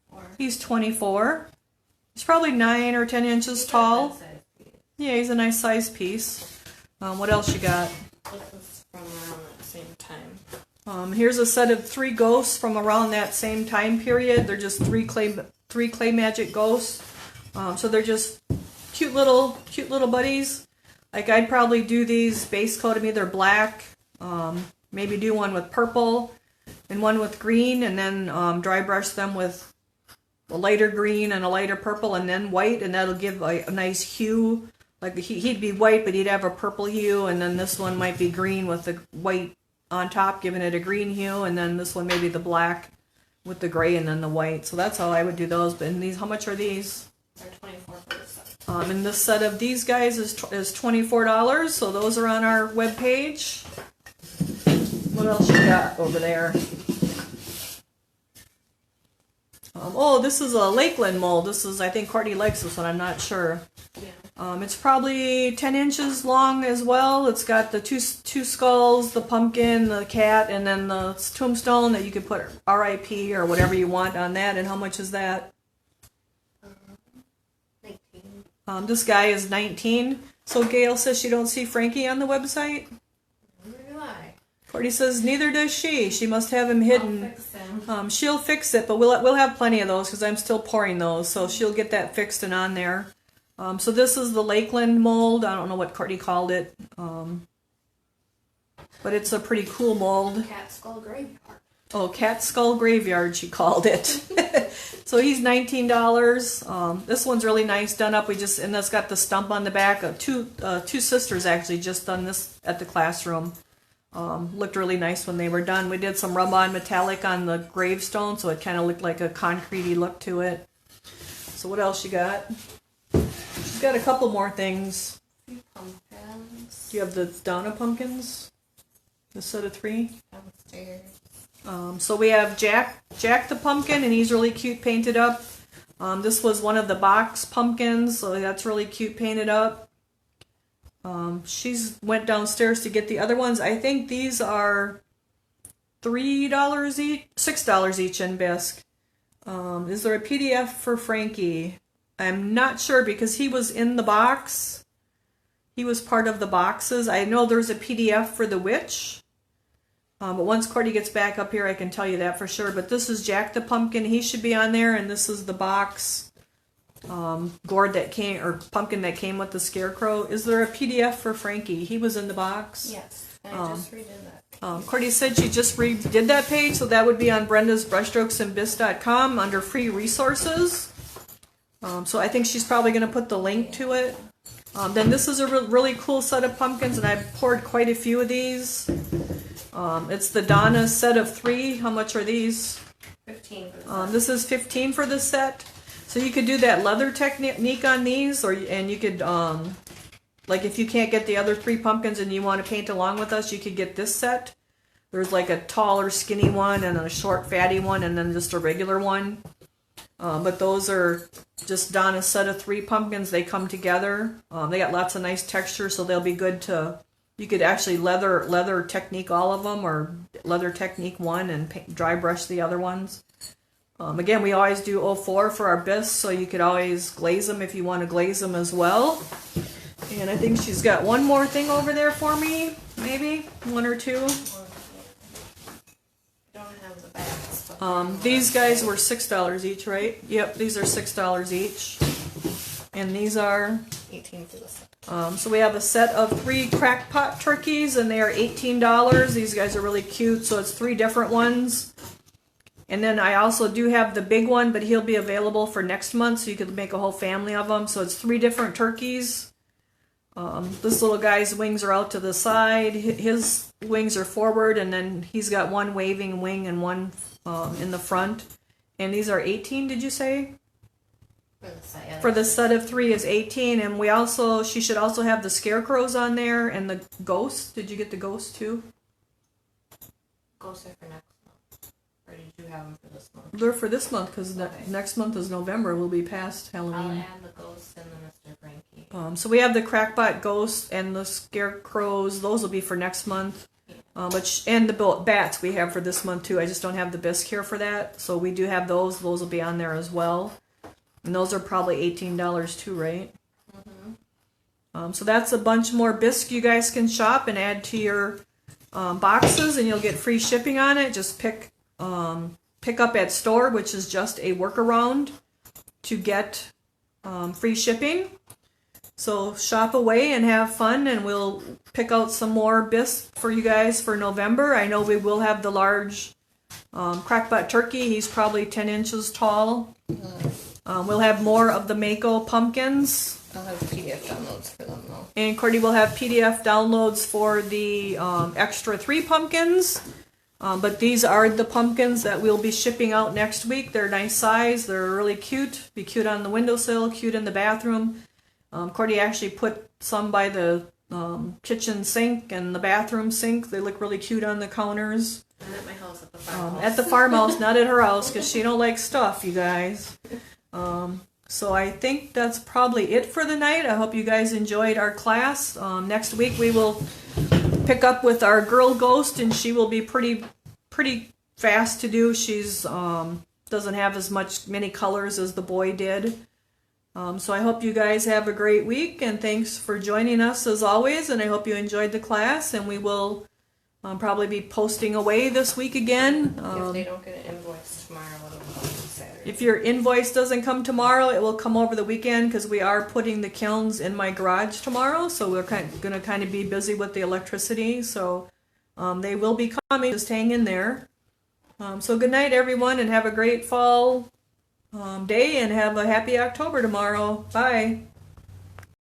24. He's 24. He's probably 9 or 10 inches tall. Yeah, he's a nice size piece. What else you got? This is from around that same time. Here's a set of 3 ghosts from around that same time period. They're just three clay magic ghosts. So they're just cute little buddies. Like I'd probably do these base coat them either black, maybe do one with purple and one with green, and then dry brush them with a lighter green and a lighter purple and then white, and that'll give a nice hue. Like he'd be white, but he'd have a purple hue, and then this one might be green with the white on top, giving it a green hue, and then this one maybe the black with the gray and then the white. So that's how I would do those. But in these, how much are these? They're 24 for the set. And this set of these guys is $24, so those are on our webpage. What else you got over there? Oh, this is a Lakeland mold. This is, I think Courtney likes this one, I'm not sure. Yeah. It's probably 10 inches long as well. It's got the two skulls, the pumpkin, the cat, and then the tombstone that you could put RIP or whatever you want on that. And how much is that? 19. This guy is 19. So Gail says she don't see Frankie on the website. Neither do I. Courtney says neither does she. She must have him hidden. I'll fix him. She'll fix it, but we'll have plenty of those because I'm still pouring those. So she'll get that fixed and on there. So this is the Lakeland mold. I don't know what Courtney called it, but it's a pretty cool mold. Cat skull graveyard. Oh, cat skull graveyard, she called it. So he's $19. This one's really nice, done up. And that's got the stump on the back. Two sisters actually just done this at the classroom. Looked really nice when they were done. We did some rub-on metallic on the gravestone, so it kind of looked like a concrete-y look to it. So what else you got? She's got a couple more things. Pumpkins. Do you have the Donna pumpkins? The set of 3? Downstairs. So we have Jack the pumpkin, and he's really cute painted up. This was one of the box pumpkins, so that's really cute painted up. She's went downstairs to get the other ones. I think these are $3 each, $6 each in Bisque. Is there a PDF for Frankie? I'm not sure because he was in the box. He was part of the boxes. I know there's a PDF for the witch. But once Courtney gets back up here, I can tell you that for sure. But this is Jack the Pumpkin. He should be on there. And this is the box gourd that came, or pumpkin that came with the scarecrow. Is there a PDF for Frankie? He was in the box. Yes, I just redid that. Courtney said she just redid that page, so that would be on Brenda's brushstrokesandbisque.com under free resources. So I think she's probably going to put the link to it. Then this is a really cool set of pumpkins, and I've poured quite a few of these. It's the Donas set of 3. How much are these? 15 for the set. This is 15 for the set. So you could do that leather technique on these, and you could, like if you can't get the other 3 pumpkins and you want to paint along with us, you could get this set. There's like a taller, skinny one, and a short, fatty one, and then just a regular one. But those are just Donna's set of 3 pumpkins. They come together. They got lots of nice texture, so they'll be good to. You could actually leather technique all of them, or leather technique one and dry brush the other ones. Again, we always do 04 for our bisques, so you could always glaze them if you want to glaze them as well. And I think she's got one more thing over there for me, maybe 1 or 2. I don't have the bags. These guys were $6 each, right? Yep, these are $6 each. And these are 18 for the set. So we have a set of 3 crackpot turkeys, and they are $18. These guys are really cute, so it's 3 different ones. And then I also do have the big one, but he'll be available for next month, so you could make a whole family of them. So it's 3 different turkeys. This little guy's wings are out to the side. His wings are forward, and then he's got one waving wing and one in the front. And these are 18, did you say? For the set of 3 is 18, and she should also have the scarecrows on there and the ghosts. Did you get the ghosts too? Ghosts are for next month. Or did you have them for this month? They're for this month because next month is November. We'll be past Halloween. I'll add the ghosts and the Mr. Frankie. So we have the crackpot ghosts and the scarecrows. Those will be for next month. And the bats we have for this month too. I just don't have the bisque here for that. So we do have those. Those will be on there as well. And those are probably $18 too, right? Mm-hmm. So that's a bunch more bisque you guys can shop and add to your boxes, and you'll get free shipping on it. Just pick up at store, which is just a workaround to get free shipping. So shop away and have fun, and we'll pick out some more bisque for you guys for November. I know we will have the large crackpot turkey. He's probably 10 inches tall. We'll have more of the Mako pumpkins. I'll have PDF downloads for them though. And Cordy will have PDF downloads for the extra 3 pumpkins. But these are the pumpkins that we'll be shipping out next week. They're nice size. They're really cute. Be cute on the windowsill, cute in the bathroom. Cordy actually put some by the kitchen sink and the bathroom sink. They look really cute on the counters. And at my house at the farmhouse. At the farmhouse, not at her house, because she don't like stuff, you guys. So I think that's probably it for the night. I hope you guys enjoyed our class. Next week we will pick up with our girl ghost, and she will be pretty fast to do. She's doesn't have as many colors as the boy did. So I hope you guys have a great week, and thanks for joining us as always, and I hope you enjoyed the class, and we will probably be posting away this week again. If they don't get an invoice tomorrow, it'll come Saturday. If your invoice doesn't come tomorrow, it will come over the weekend, because we are putting the kilns in my garage tomorrow, so we're going to kind of be busy with the electricity, so they will be coming. Just hang in there. So good night, everyone, and have a great fall day, and have a happy October tomorrow. Bye.